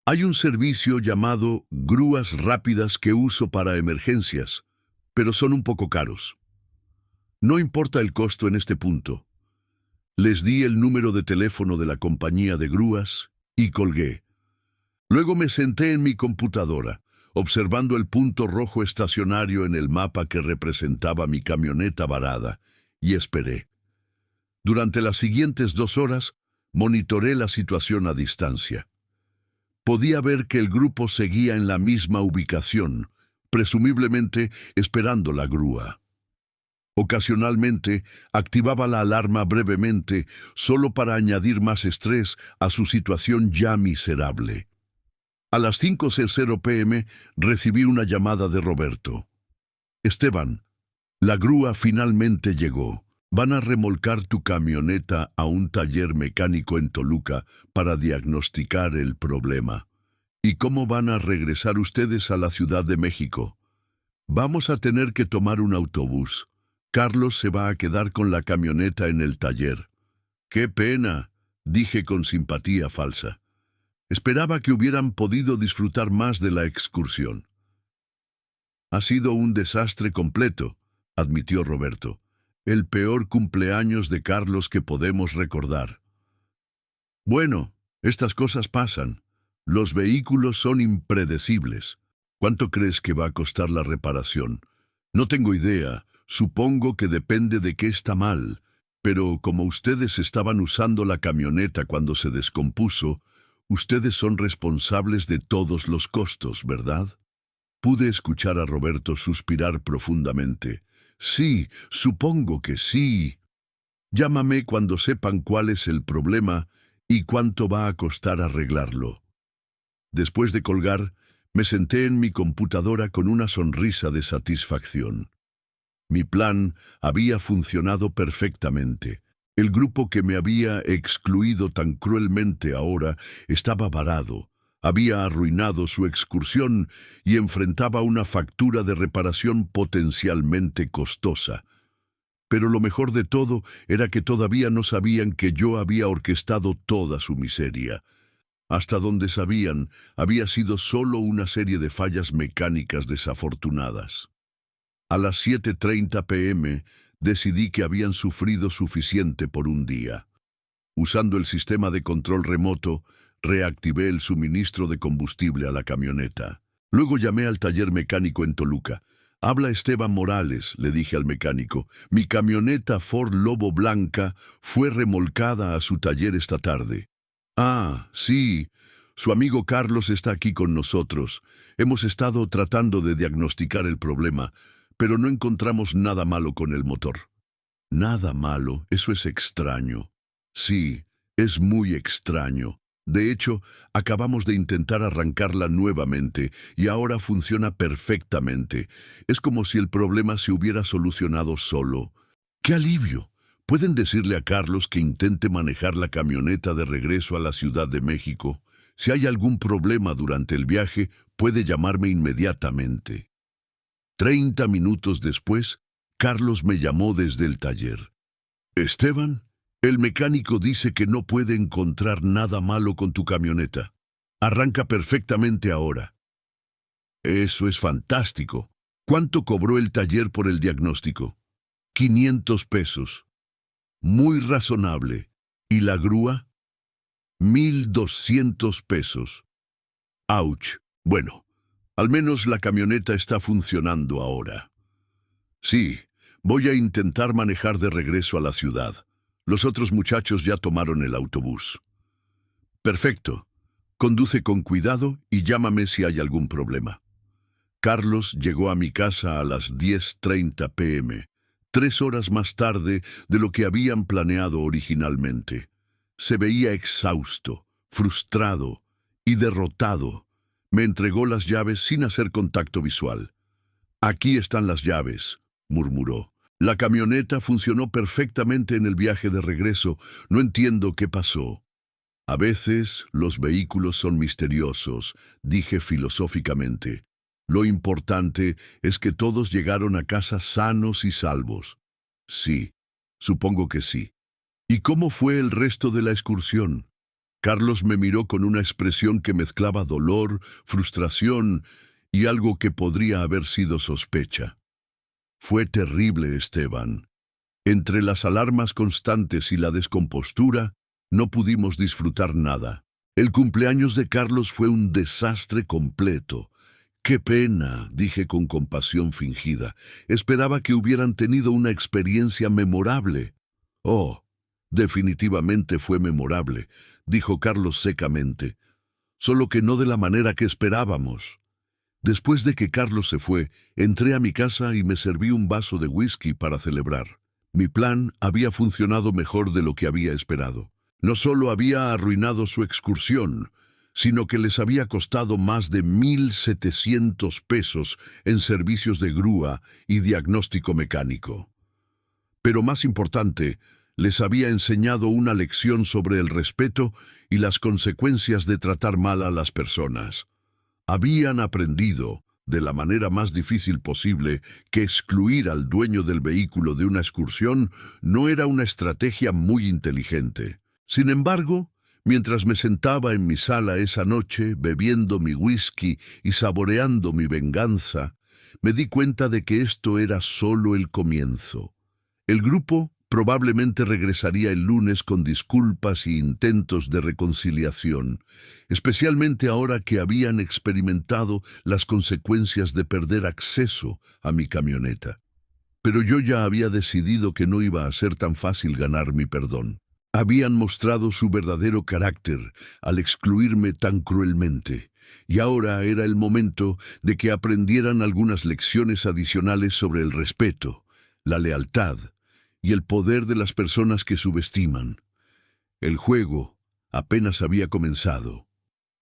«Hay un servicio llamado grúas rápidas que uso para emergencias, pero son un poco caros. No importa el costo en este punto». Les di el número de teléfono de la compañía de grúas y colgué. Luego me senté en mi computadora, observando el punto rojo estacionario en el mapa que representaba mi camioneta varada, y esperé. Durante las siguientes 2 horas, monitoré la situación a distancia. Podía ver que el grupo seguía en la misma ubicación, presumiblemente esperando la grúa. Ocasionalmente, activaba la alarma brevemente, solo para añadir más estrés a su situación ya miserable. A las 5:00 p.m. recibí una llamada de Roberto. «Esteban, la grúa finalmente llegó. Van a remolcar tu camioneta a un taller mecánico en Toluca para diagnosticar el problema. ¿Y cómo van a regresar ustedes a la Ciudad de México? Vamos a tener que tomar un autobús. Carlos se va a quedar con la camioneta en el taller». «¡Qué pena!», dije con simpatía falsa. Esperaba que hubieran podido disfrutar más de la excursión. «Ha sido un desastre completo», admitió Roberto. «El peor cumpleaños de Carlos que podemos recordar». «Bueno, estas cosas pasan. Los vehículos son impredecibles. ¿Cuánto crees que va a costar la reparación?» «No tengo idea. Supongo que depende de qué está mal, pero como ustedes estaban usando la camioneta cuando se descompuso, ustedes son responsables de todos los costos, ¿verdad?» Pude escuchar a Roberto suspirar profundamente. «Sí, supongo que sí. Llámame cuando sepan cuál es el problema y cuánto va a costar arreglarlo». Después de colgar, me senté en mi computadora con una sonrisa de satisfacción. Mi plan había funcionado perfectamente. El grupo que me había excluido tan cruelmente ahora estaba varado, había arruinado su excursión y enfrentaba una factura de reparación potencialmente costosa. Pero lo mejor de todo era que todavía no sabían que yo había orquestado toda su miseria. Hasta donde sabían, había sido solo una serie de fallas mecánicas desafortunadas. A las 7:30 p.m. decidí que habían sufrido suficiente por un día. Usando el sistema de control remoto, Reactivé el suministro de combustible a la camioneta. Luego llamé al taller mecánico en Toluca. «Habla Esteban Morales», le dije al mecánico. «Mi camioneta Ford Lobo blanca fue remolcada a su taller esta tarde». «Ah, sí. Su amigo Carlos está aquí con nosotros. Hemos estado tratando de diagnosticar el problema, pero no encontramos nada malo con el motor». «Nada malo, eso es extraño». «Sí, es muy extraño. De hecho, acabamos de intentar arrancarla nuevamente y ahora funciona perfectamente. Es como si el problema se hubiera solucionado solo». ¡Qué alivio! ¿Pueden decirle a Carlos que intente manejar la camioneta de regreso a la Ciudad de México? Si hay algún problema durante el viaje, puede llamarme inmediatamente. 30 minutos después, Carlos me llamó desde el taller. «Esteban, el mecánico dice que no puede encontrar nada malo con tu camioneta. Arranca perfectamente ahora». «Eso es fantástico. ¿Cuánto cobró el taller por el diagnóstico?» $500. Muy razonable. ¿Y la grúa? $1,200. Ouch. Bueno, al menos la camioneta está funcionando ahora. Sí, voy a intentar manejar de regreso a la ciudad. Los otros muchachos ya tomaron el autobús. Perfecto. Conduce con cuidado y llámame si hay algún problema. Carlos llegó a mi casa a las 10:30 p.m., 3 horas más tarde de lo que habían planeado originalmente. Se veía exhausto, frustrado y derrotado. Me entregó las llaves sin hacer contacto visual. «Aquí están las llaves», murmuró. «La camioneta funcionó perfectamente en el viaje de regreso. No entiendo qué pasó». «A veces los vehículos son misteriosos», dije filosóficamente. «Lo importante es que todos llegaron a casa sanos y salvos». «Sí, supongo que sí». «¿Y cómo fue el resto de la excursión?» Carlos me miró con una expresión que mezclaba dolor, frustración y algo que podría haber sido sospecha. «Fue terrible, Esteban. Entre las alarmas constantes y la descompostura, no pudimos disfrutar nada. El cumpleaños de Carlos fue un desastre completo». «Qué pena», dije con compasión fingida. «Esperaba que hubieran tenido una experiencia memorable». «Oh, definitivamente fue memorable», dijo Carlos secamente. «Solo que no de la manera que esperábamos». Después de que Carlos se fue, entré a mi casa y me serví un vaso de whisky para celebrar. Mi plan había funcionado mejor de lo que había esperado. No solo había arruinado su excursión, sino que les había costado más de $1,700 en servicios de grúa y diagnóstico mecánico. Pero más importante, les había enseñado una lección sobre el respeto y las consecuencias de tratar mal a las personas. Habían aprendido, de la manera más difícil posible, que excluir al dueño del vehículo de una excursión no era una estrategia muy inteligente. Sin embargo, mientras me sentaba en mi sala esa noche, bebiendo mi whisky y saboreando mi venganza, me di cuenta de que esto era solo el comienzo. El grupo probablemente regresaría el lunes con disculpas y intentos de reconciliación, especialmente ahora que habían experimentado las consecuencias de perder acceso a mi camioneta. Pero yo ya había decidido que no iba a ser tan fácil ganar mi perdón. Habían mostrado su verdadero carácter al excluirme tan cruelmente, y ahora era el momento de que aprendieran algunas lecciones adicionales sobre el respeto, la lealtad y el poder de las personas que subestiman. El juego apenas había comenzado.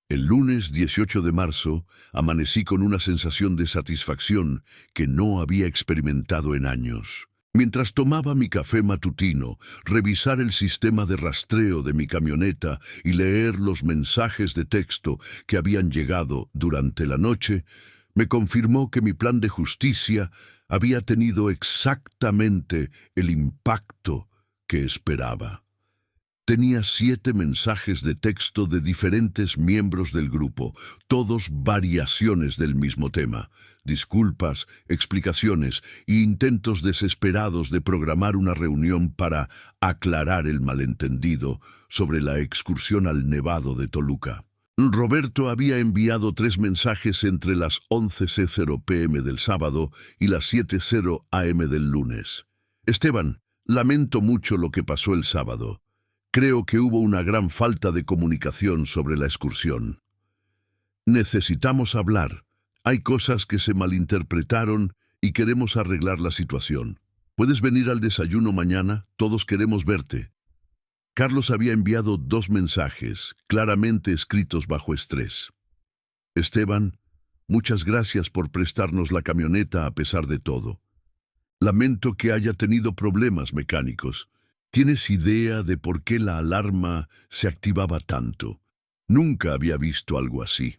El lunes 18 de marzo amanecí con una sensación de satisfacción que no había experimentado en años. Mientras tomaba mi café matutino, revisar el sistema de rastreo de mi camioneta y leer los mensajes de texto que habían llegado durante la noche, me confirmó que mi plan de justicia había tenido exactamente el impacto que esperaba. Tenía 7 mensajes de texto de diferentes miembros del grupo, todos variaciones del mismo tema. Disculpas, explicaciones e intentos desesperados de programar una reunión para aclarar el malentendido sobre la excursión al Nevado de Toluca. Roberto había enviado 3 mensajes entre las 11:00 p.m. del sábado y las 7:00 a.m. del lunes. Esteban, lamento mucho lo que pasó el sábado. Creo que hubo una gran falta de comunicación sobre la excursión. Necesitamos hablar. Hay cosas que se malinterpretaron y queremos arreglar la situación. ¿Puedes venir al desayuno mañana? Todos queremos verte. Carlos había enviado 2 mensajes, claramente escritos bajo estrés. Esteban, muchas gracias por prestarnos la camioneta a pesar de todo. Lamento que haya tenido problemas mecánicos. ¿Tienes idea de por qué la alarma se activaba tanto? Nunca había visto algo así.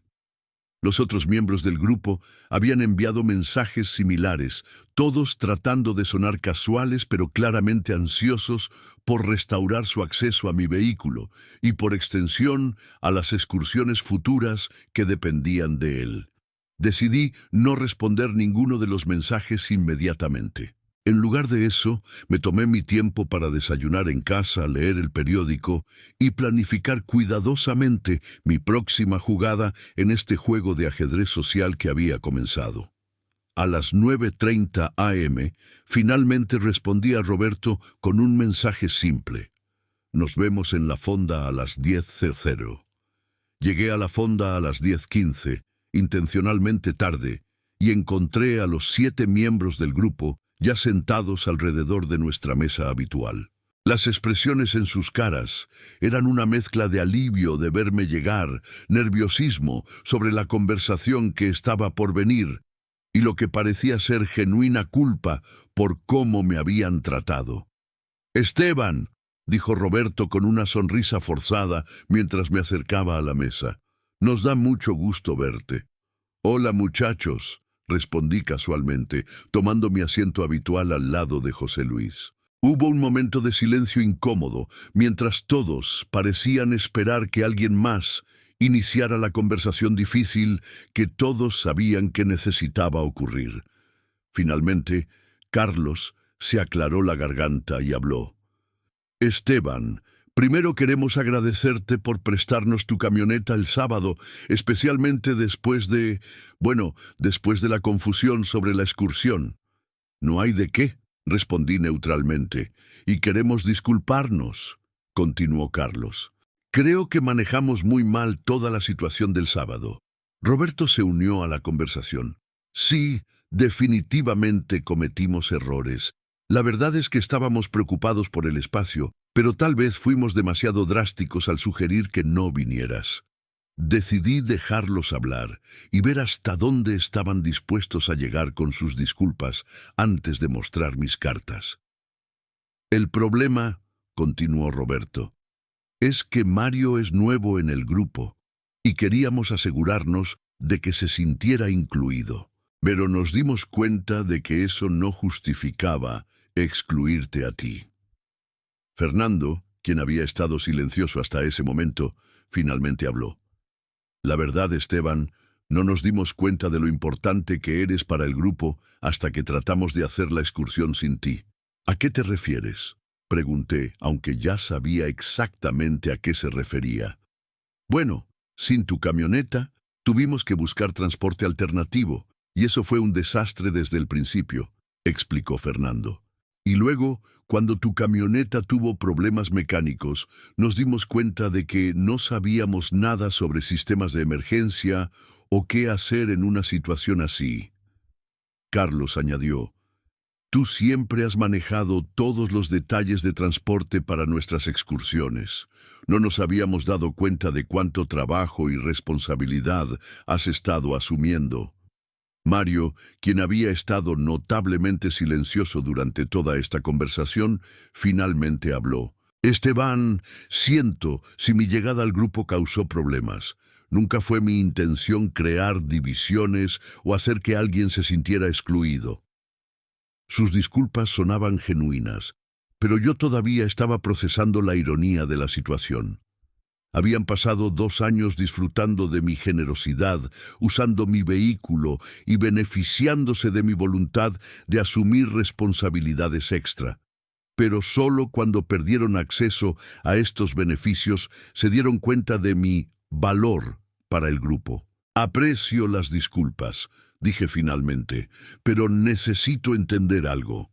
Los otros miembros del grupo habían enviado mensajes similares, todos tratando de sonar casuales pero claramente ansiosos por restaurar su acceso a mi vehículo y por extensión a las excursiones futuras que dependían de él. Decidí no responder ninguno de los mensajes inmediatamente. En lugar de eso, me tomé mi tiempo para desayunar en casa, leer el periódico y planificar cuidadosamente mi próxima jugada en este juego de ajedrez social que había comenzado. A las 9:30 a.m., finalmente respondí a Roberto con un mensaje simple. Nos vemos en la fonda a las 10:00. Llegué a la fonda a las 10:15, intencionalmente tarde, y encontré a los 7 miembros del grupo ya sentados alrededor de nuestra mesa habitual. Las expresiones en sus caras eran una mezcla de alivio de verme llegar, nerviosismo sobre la conversación que estaba por venir, y lo que parecía ser genuina culpa por cómo me habían tratado. «Esteban», dijo Roberto con una sonrisa forzada mientras me acercaba a la mesa, «nos da mucho gusto verte». «Hola, muchachos», respondí casualmente, tomando mi asiento habitual al lado de José Luis. Hubo un momento de silencio incómodo, mientras todos parecían esperar que alguien más iniciara la conversación difícil que todos sabían que necesitaba ocurrir. Finalmente, Carlos se aclaró la garganta y habló. «Esteban, primero queremos agradecerte por prestarnos tu camioneta el sábado, especialmente después de la confusión sobre la excursión». «No hay de qué», respondí neutralmente, «y queremos disculparnos», continuó Carlos. «Creo que manejamos muy mal toda la situación del sábado». Roberto se unió a la conversación. «Sí, definitivamente cometimos errores. La verdad es que estábamos preocupados por el espacio, pero tal vez fuimos demasiado drásticos al sugerir que no vinieras. Decidí dejarlos hablar y ver hasta dónde estaban dispuestos a llegar con sus disculpas antes de mostrar mis cartas. «El problema», continuó Roberto, «es que Mario es nuevo en el grupo y queríamos asegurarnos de que se sintiera incluido. Pero nos dimos cuenta de que eso no justificaba excluirte a ti». Fernando, quien había estado silencioso hasta ese momento, finalmente habló. «La verdad, Esteban, no nos dimos cuenta de lo importante que eres para el grupo hasta que tratamos de hacer la excursión sin ti». «¿A qué te refieres?», pregunté, aunque ya sabía exactamente a qué se refería. «Bueno, sin tu camioneta, tuvimos que buscar transporte alternativo, y eso fue un desastre desde el principio», explicó Fernando. «Y luego, cuando tu camioneta tuvo problemas mecánicos, nos dimos cuenta de que no sabíamos nada sobre sistemas de emergencia o qué hacer en una situación así». Carlos añadió, «Tú siempre has manejado todos los detalles de transporte para nuestras excursiones. No nos habíamos dado cuenta de cuánto trabajo y responsabilidad has estado asumiendo». Mario, quien había estado notablemente silencioso durante toda esta conversación, finalmente habló. «Esteban, siento si mi llegada al grupo causó problemas. Nunca fue mi intención crear divisiones o hacer que alguien se sintiera excluido». Sus disculpas sonaban genuinas, Pero yo todavía estaba procesando la ironía de la situación. Habían pasado 2 años disfrutando de mi generosidad, usando mi vehículo y beneficiándose de mi voluntad de asumir responsabilidades extra. Pero solo cuando perdieron acceso a estos beneficios se dieron cuenta de mi valor para el grupo. Aprecio las disculpas, dije finalmente, pero necesito entender algo.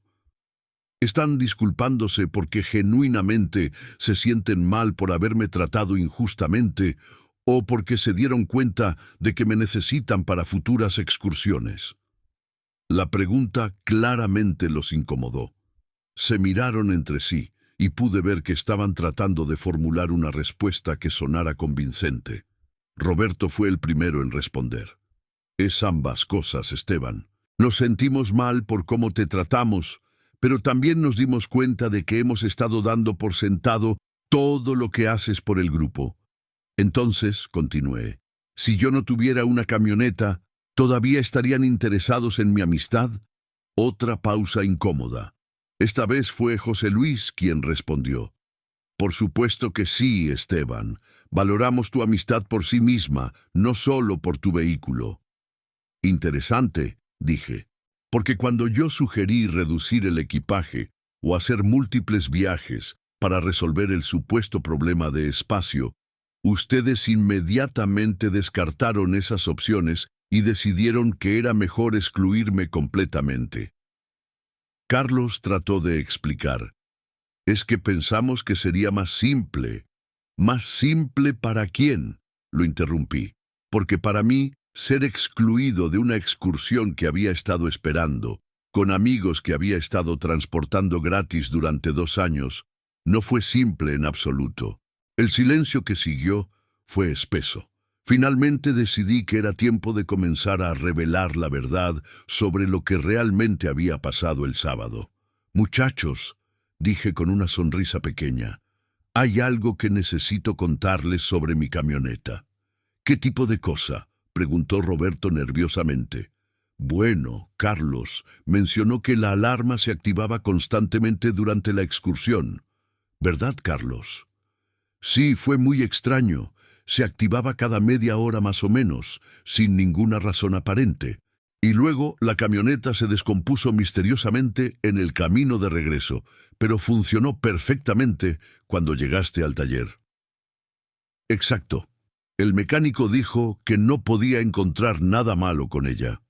¿Están disculpándose porque genuinamente se sienten mal por haberme tratado injustamente o porque se dieron cuenta de que me necesitan para futuras excursiones? La pregunta claramente los incomodó. Se miraron entre sí y pude ver que estaban tratando de formular una respuesta que sonara convincente. Roberto fue el primero en responder. Es ambas cosas, Esteban. Nos sentimos mal por cómo te tratamos, pero también nos dimos cuenta de que hemos estado dando por sentado todo lo que haces por el grupo. Entonces, continué, si yo no tuviera una camioneta, ¿todavía estarían interesados en mi amistad? Otra pausa incómoda. Esta vez fue José Luis quien respondió. Por supuesto que sí, Esteban. Valoramos tu amistad por sí misma, no solo por tu vehículo. Interesante, dije, porque cuando yo sugerí reducir el equipaje o hacer múltiples viajes para resolver el supuesto problema de espacio, ustedes inmediatamente descartaron esas opciones y decidieron que era mejor excluirme completamente. Carlos trató de explicar. Es que pensamos que sería más simple. ¿Más simple para quién? Lo interrumpí. Porque para mí, ser excluido de una excursión que había estado esperando, con amigos que había estado transportando gratis durante 2 años, no fue simple en absoluto. El silencio que siguió fue espeso. Finalmente decidí que era tiempo de comenzar a revelar la verdad sobre lo que realmente había pasado el sábado. Muchachos, dije con una sonrisa pequeña, hay algo que necesito contarles sobre mi camioneta. ¿Qué tipo de cosa?, preguntó Roberto nerviosamente. Bueno, Carlos mencionó que la alarma se activaba constantemente durante la excursión. ¿Verdad, Carlos? Sí, fue muy extraño. Se activaba cada media hora más o menos, sin ninguna razón aparente. Y luego la camioneta se descompuso misteriosamente en el camino de regreso, pero funcionó perfectamente cuando llegaste al taller. Exacto. El mecánico dijo que no podía encontrar nada malo con ella.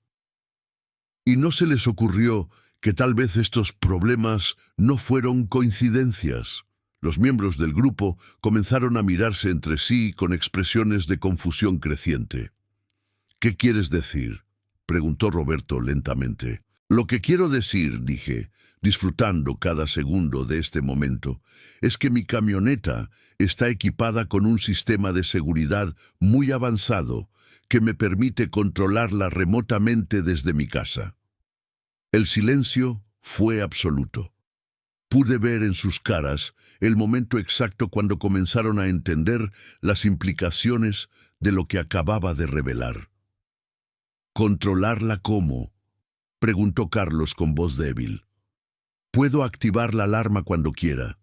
¿Y no se les ocurrió que tal vez estos problemas no fueron coincidencias? Los miembros del grupo comenzaron a mirarse entre sí con expresiones de confusión creciente. ¿Qué quieres decir?, preguntó Roberto lentamente. Lo que quiero decir, dije, disfrutando cada segundo de este momento, es que mi camioneta está equipada con un sistema de seguridad muy avanzado que me permite controlarla remotamente desde mi casa. El silencio fue absoluto. Pude ver en sus caras el momento exacto cuando comenzaron a entender las implicaciones de lo que acababa de revelar. ¿Controlarla cómo?, preguntó Carlos con voz débil. Puedo activar la alarma cuando quiera.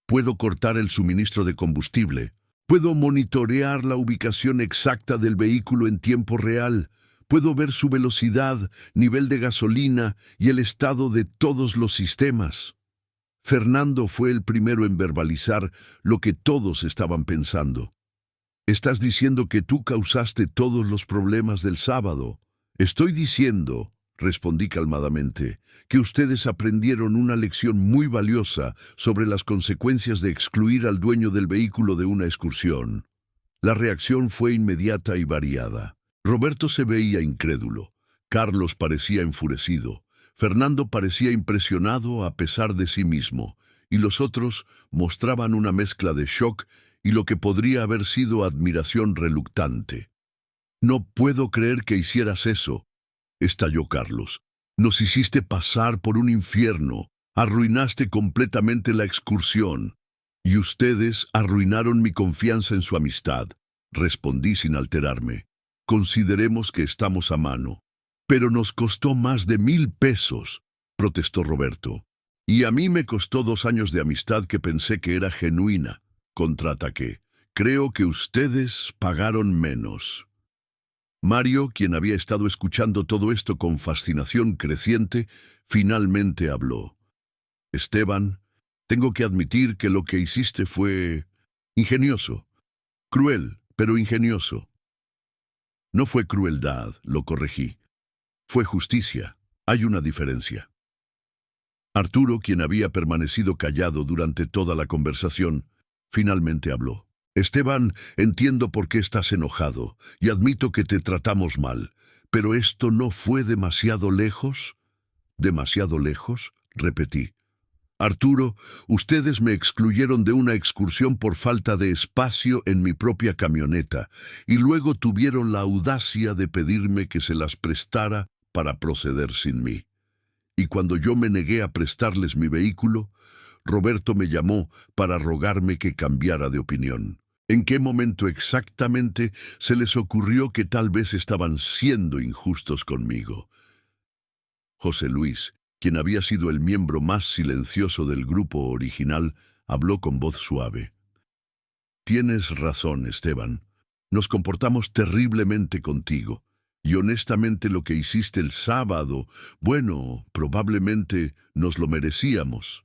Puedo cortar el suministro de combustible. Puedo monitorear la ubicación exacta del vehículo en tiempo real. Puedo ver su velocidad, nivel de gasolina y el estado de todos los sistemas. Fernando fue el primero en verbalizar lo que todos estaban pensando. Estás diciendo que tú causaste todos los problemas del sábado. Estoy diciendo, respondí calmadamente, que ustedes aprendieron una lección muy valiosa sobre las consecuencias de excluir al dueño del vehículo de una excursión. La reacción fue inmediata y variada. Roberto se veía incrédulo. Carlos parecía enfurecido. Fernando parecía impresionado a pesar de sí mismo, y los otros mostraban una mezcla de shock y lo que podría haber sido admiración reluctante. «No puedo creer que hicieras eso», estalló Carlos. «Nos hiciste pasar por un infierno, arruinaste completamente la excursión, y ustedes arruinaron mi confianza en su amistad», respondí sin alterarme. «Consideremos que estamos a mano». «Pero nos costó más de 1000 pesos», protestó Roberto. Y a mí me costó 2 años de amistad que pensé que era genuina. Contraataqué. Creo que ustedes pagaron menos. Mario, quien había estado escuchando todo esto con fascinación creciente, finalmente habló. Esteban, tengo que admitir que lo que hiciste fue ingenioso. Cruel, pero ingenioso. No fue crueldad, lo corregí. Fue justicia. Hay una diferencia. Arturo, quien había permanecido callado durante toda la conversación, finalmente habló. Esteban, entiendo por qué estás enojado, y admito que te tratamos mal, pero ¿esto no fue demasiado lejos? ¿Demasiado lejos? Repetí. Arturo, ustedes me excluyeron de una excursión por falta de espacio en mi propia camioneta, y luego tuvieron la audacia de pedirme que se las prestara para proceder sin mí. Y cuando yo me negué a prestarles mi vehículo, Roberto me llamó para rogarme que cambiara de opinión. ¿En qué momento exactamente se les ocurrió que tal vez estaban siendo injustos conmigo? José Luis, quien había sido el miembro más silencioso del grupo original, habló con voz suave. Tienes razón, Esteban. Nos comportamos terriblemente contigo. Y honestamente lo que hiciste el sábado, bueno, probablemente nos lo merecíamos.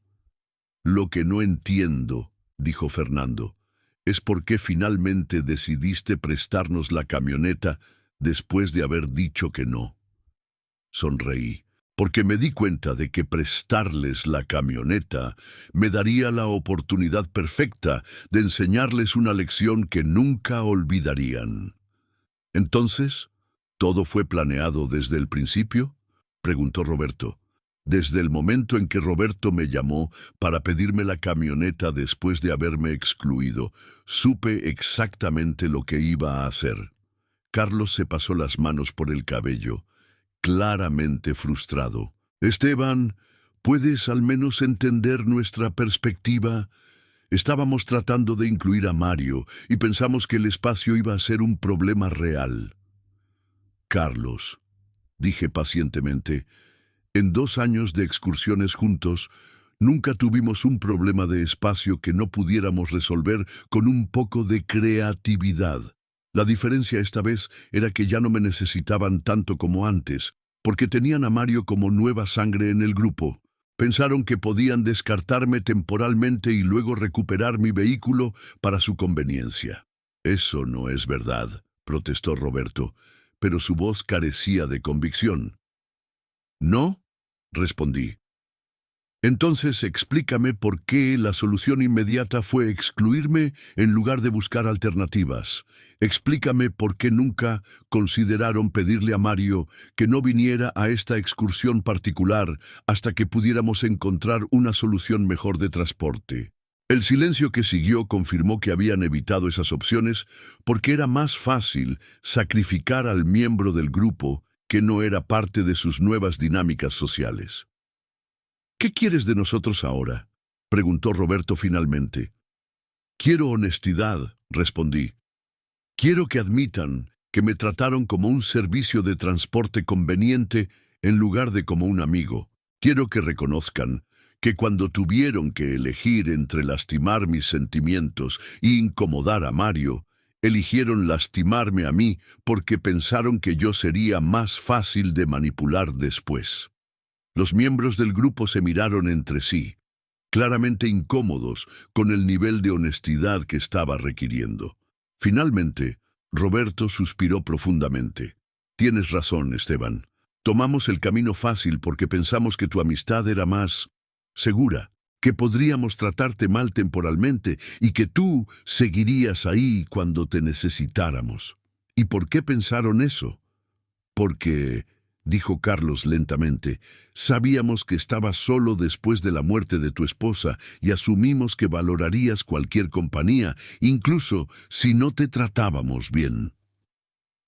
Lo que no entiendo, dijo Fernando, es por qué finalmente decidiste prestarnos la camioneta después de haber dicho que no. Sonreí, porque me di cuenta de que prestarles la camioneta me daría la oportunidad perfecta de enseñarles una lección que nunca olvidarían. Entonces, ¿todo fue planeado desde el principio?, preguntó Roberto. Desde el momento en que Roberto me llamó para pedirme la camioneta después de haberme excluido, supe exactamente lo que iba a hacer. Carlos se pasó las manos por el cabello, claramente frustrado. Esteban, ¿puedes al menos entender nuestra perspectiva? Estábamos tratando de incluir a Mario y pensamos que el espacio iba a ser un problema real. Carlos, dije pacientemente, en 2 años de excursiones juntos, nunca tuvimos un problema de espacio que no pudiéramos resolver con un poco de creatividad. La diferencia esta vez era que ya no me necesitaban tanto como antes, porque tenían a Mario como nueva sangre en el grupo. Pensaron que podían descartarme temporalmente y luego recuperar mi vehículo para su conveniencia. Eso no es verdad, protestó Roberto, pero su voz carecía de convicción. ¿No?, respondí. Entonces explícame por qué la solución inmediata fue excluirme en lugar de buscar alternativas. Explícame por qué nunca consideraron pedirle a Mario que no viniera a esta excursión particular hasta que pudiéramos encontrar una solución mejor de transporte. El silencio que siguió confirmó que habían evitado esas opciones porque era más fácil sacrificar al miembro del grupo que no era parte de sus nuevas dinámicas sociales. ¿Qué quieres de nosotros ahora?, preguntó Roberto finalmente. Quiero honestidad, respondí. Quiero que admitan que me trataron como un servicio de transporte conveniente en lugar de como un amigo. Quiero que reconozcan que cuando tuvieron que elegir entre lastimar mis sentimientos e incomodar a Mario, eligieron lastimarme a mí porque pensaron que yo sería más fácil de manipular después. Los miembros del grupo se miraron entre sí, claramente incómodos con el nivel de honestidad que estaba requiriendo. Finalmente, Roberto suspiró profundamente. Tienes razón, Esteban. Tomamos el camino fácil porque pensamos que tu amistad era más segura, que podríamos tratarte mal temporalmente y que tú seguirías ahí cuando te necesitáramos. ¿Y por qué pensaron eso? Porque, dijo Carlos lentamente, sabíamos que estabas solo después de la muerte de tu esposa y asumimos que valorarías cualquier compañía, incluso si no te tratábamos bien.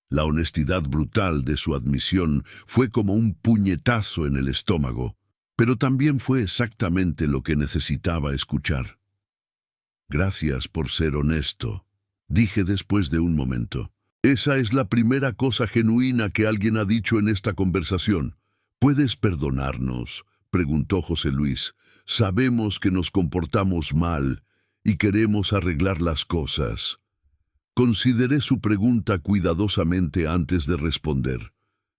La honestidad brutal de su admisión fue como un puñetazo en el estómago, pero también fue exactamente lo que necesitaba escuchar. Gracias por ser honesto, dije después de un momento. Esa es la primera cosa genuina que alguien ha dicho en esta conversación. ¿Puedes perdonarnos preguntó José Luis. Sabemos que nos comportamos mal y queremos arreglar las cosas. Consideré su pregunta cuidadosamente antes de responder.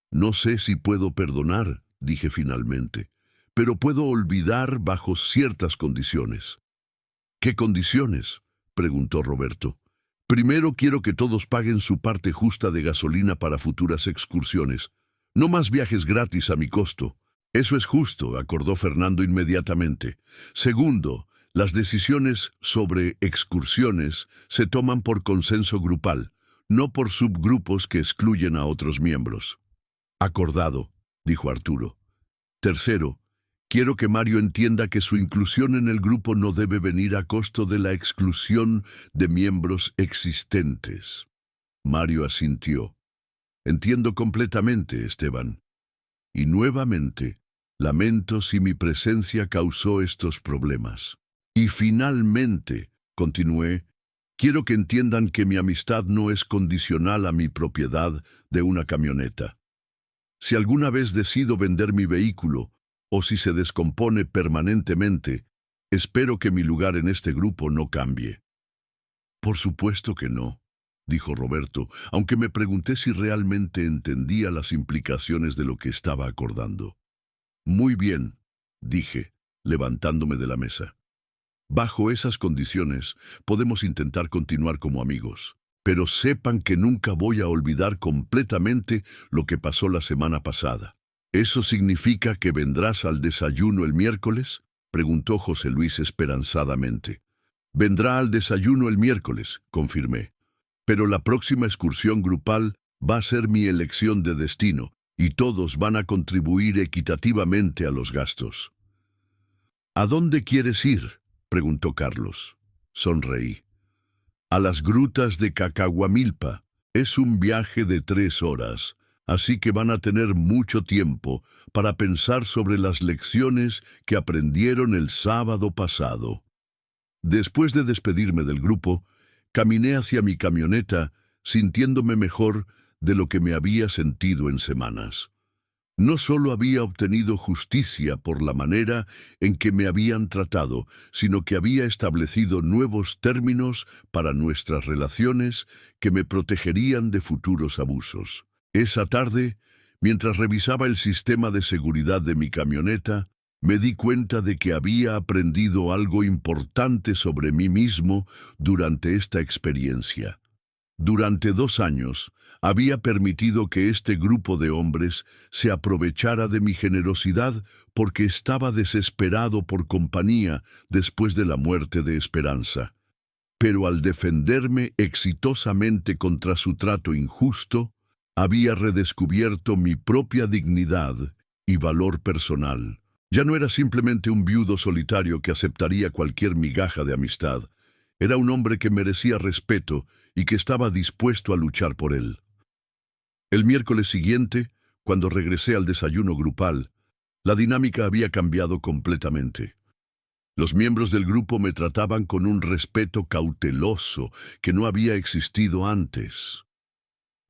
No sé si puedo perdonar, dije finalmente, pero puedo olvidar bajo ciertas condiciones. ¿Qué condiciones?, preguntó Roberto. Primero quiero que todos paguen su parte justa de gasolina para futuras excursiones. No más viajes gratis a mi costo. Eso es justo, acordó Fernando inmediatamente. Segundo, las decisiones sobre excursiones se toman por consenso grupal, no por subgrupos que excluyen a otros miembros. Acordado, dijo Arturo. Tercero, quiero que Mario entienda que su inclusión en el grupo no debe venir a costo de la exclusión de miembros existentes. Mario asintió. Entiendo completamente, Esteban. Y nuevamente, lamento si mi presencia causó estos problemas. Y finalmente, continué, quiero que entiendan que mi amistad no es condicional a mi propiedad de una camioneta. Si alguna vez decido vender mi vehículo, o si se descompone permanentemente, espero que mi lugar en este grupo no cambie. Por supuesto que no, dijo Roberto, aunque me pregunté si realmente entendía las implicaciones de lo que estaba acordando. Muy bien, dije, levantándome de la mesa. Bajo esas condiciones, podemos intentar continuar como amigos. Pero sepan que nunca voy a olvidar completamente lo que pasó la semana pasada. ¿Eso significa que vendrás al desayuno el miércoles?, preguntó José Luis esperanzadamente. Vendrá al desayuno el miércoles, confirmé. Pero la próxima excursión grupal va a ser mi elección de destino, y todos van a contribuir equitativamente a los gastos. ¿A dónde quieres ir?, preguntó Carlos. Sonreí. A las grutas de Cacahuamilpa. Es un viaje de 3 horas, así que van a tener mucho tiempo para pensar sobre las lecciones que aprendieron el sábado pasado. Después de despedirme del grupo, caminé hacia mi camioneta, sintiéndome mejor de lo que me había sentido en semanas. No solo había obtenido justicia por la manera en que me habían tratado, sino que había establecido nuevos términos para nuestras relaciones que me protegerían de futuros abusos. Esa tarde, mientras revisaba el sistema de seguridad de mi camioneta, me di cuenta de que había aprendido algo importante sobre mí mismo durante esta experiencia. Durante 2 años, había permitido que este grupo de hombres se aprovechara de mi generosidad porque estaba desesperado por compañía después de la muerte de Esperanza. Pero al defenderme exitosamente contra su trato injusto, había redescubierto mi propia dignidad y valor personal. Ya no era simplemente un viudo solitario que aceptaría cualquier migaja de amistad. Era un hombre que merecía respeto y que estaba dispuesto a luchar por él. El miércoles siguiente, cuando regresé al desayuno grupal, la dinámica había cambiado completamente. Los miembros del grupo me trataban con un respeto cauteloso que no había existido antes.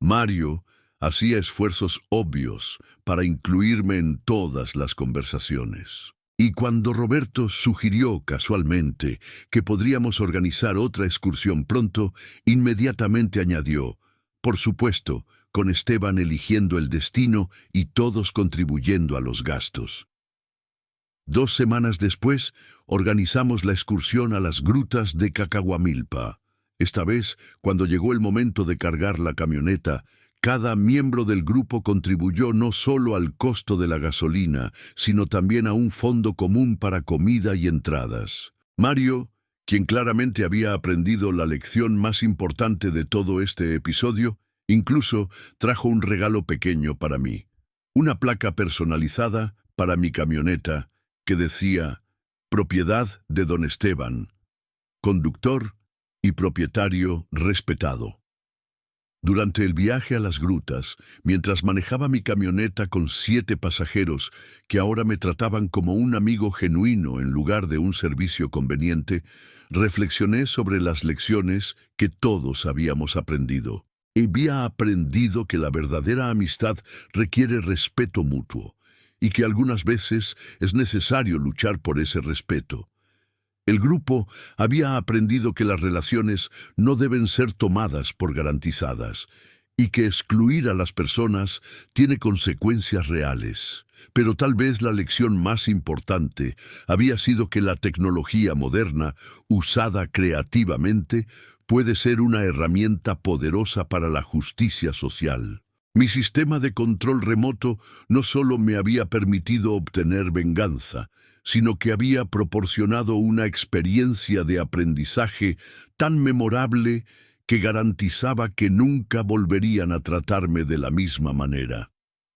Mario hacía esfuerzos obvios para incluirme en todas las conversaciones. Y cuando Roberto sugirió casualmente que podríamos organizar otra excursión pronto, inmediatamente añadió, por supuesto, con Esteban eligiendo el destino y todos contribuyendo a los gastos. 2 semanas después, organizamos la excursión a las grutas de Cacahuamilpa. Esta vez, cuando llegó el momento de cargar la camioneta, cada miembro del grupo contribuyó no solo al costo de la gasolina, sino también a un fondo común para comida y entradas. Mario, quien claramente había aprendido la lección más importante de todo este episodio, incluso trajo un regalo pequeño para mí. Una placa personalizada para mi camioneta que decía «Propiedad de Don Esteban, conductor y propietario respetado». Durante el viaje a las grutas, mientras manejaba mi camioneta con 7 pasajeros que ahora me trataban como un amigo genuino en lugar de un servicio conveniente, reflexioné sobre las lecciones que todos habíamos aprendido. Había aprendido que la verdadera amistad requiere respeto mutuo, y que algunas veces es necesario luchar por ese respeto. El grupo había aprendido que las relaciones no deben ser tomadas por garantizadas y que excluir a las personas tiene consecuencias reales. Pero tal vez la lección más importante había sido que la tecnología moderna, usada creativamente, puede ser una herramienta poderosa para la justicia social. Mi sistema de control remoto no solo me había permitido obtener venganza, sino que había proporcionado una experiencia de aprendizaje tan memorable que garantizaba que nunca volverían a tratarme de la misma manera.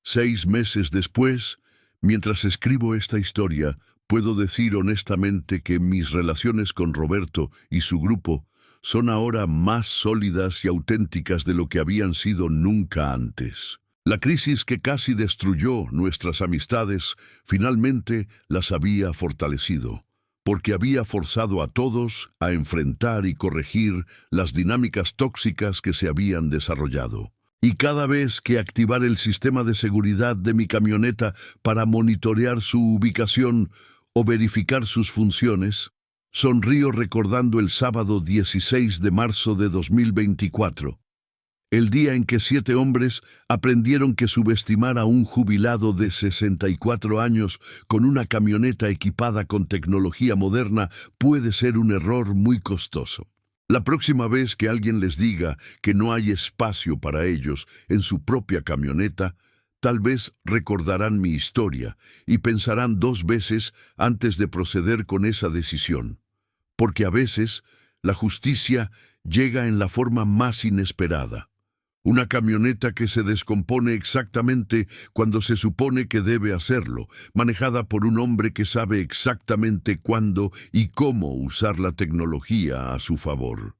6 meses después, mientras escribo esta historia, puedo decir honestamente que mis relaciones con Roberto y su grupo son ahora más sólidas y auténticas de lo que habían sido nunca antes. La crisis que casi destruyó nuestras amistades finalmente las había fortalecido, porque había forzado a todos a enfrentar y corregir las dinámicas tóxicas que se habían desarrollado. Y cada vez que activar el sistema de seguridad de mi camioneta para monitorear su ubicación o verificar sus funciones, sonrío recordando el sábado 16 de marzo de 2024. El día en que 7 hombres aprendieron que subestimar a un jubilado de 64 años con una camioneta equipada con tecnología moderna puede ser un error muy costoso. La próxima vez que alguien les diga que no hay espacio para ellos en su propia camioneta, tal vez recordarán mi historia y pensarán 2 veces antes de proceder con esa decisión. Porque a veces la justicia llega en la forma más inesperada. Una camioneta que se descompone exactamente cuando se supone que debe hacerlo, manejada por un hombre que sabe exactamente cuándo y cómo usar la tecnología a su favor.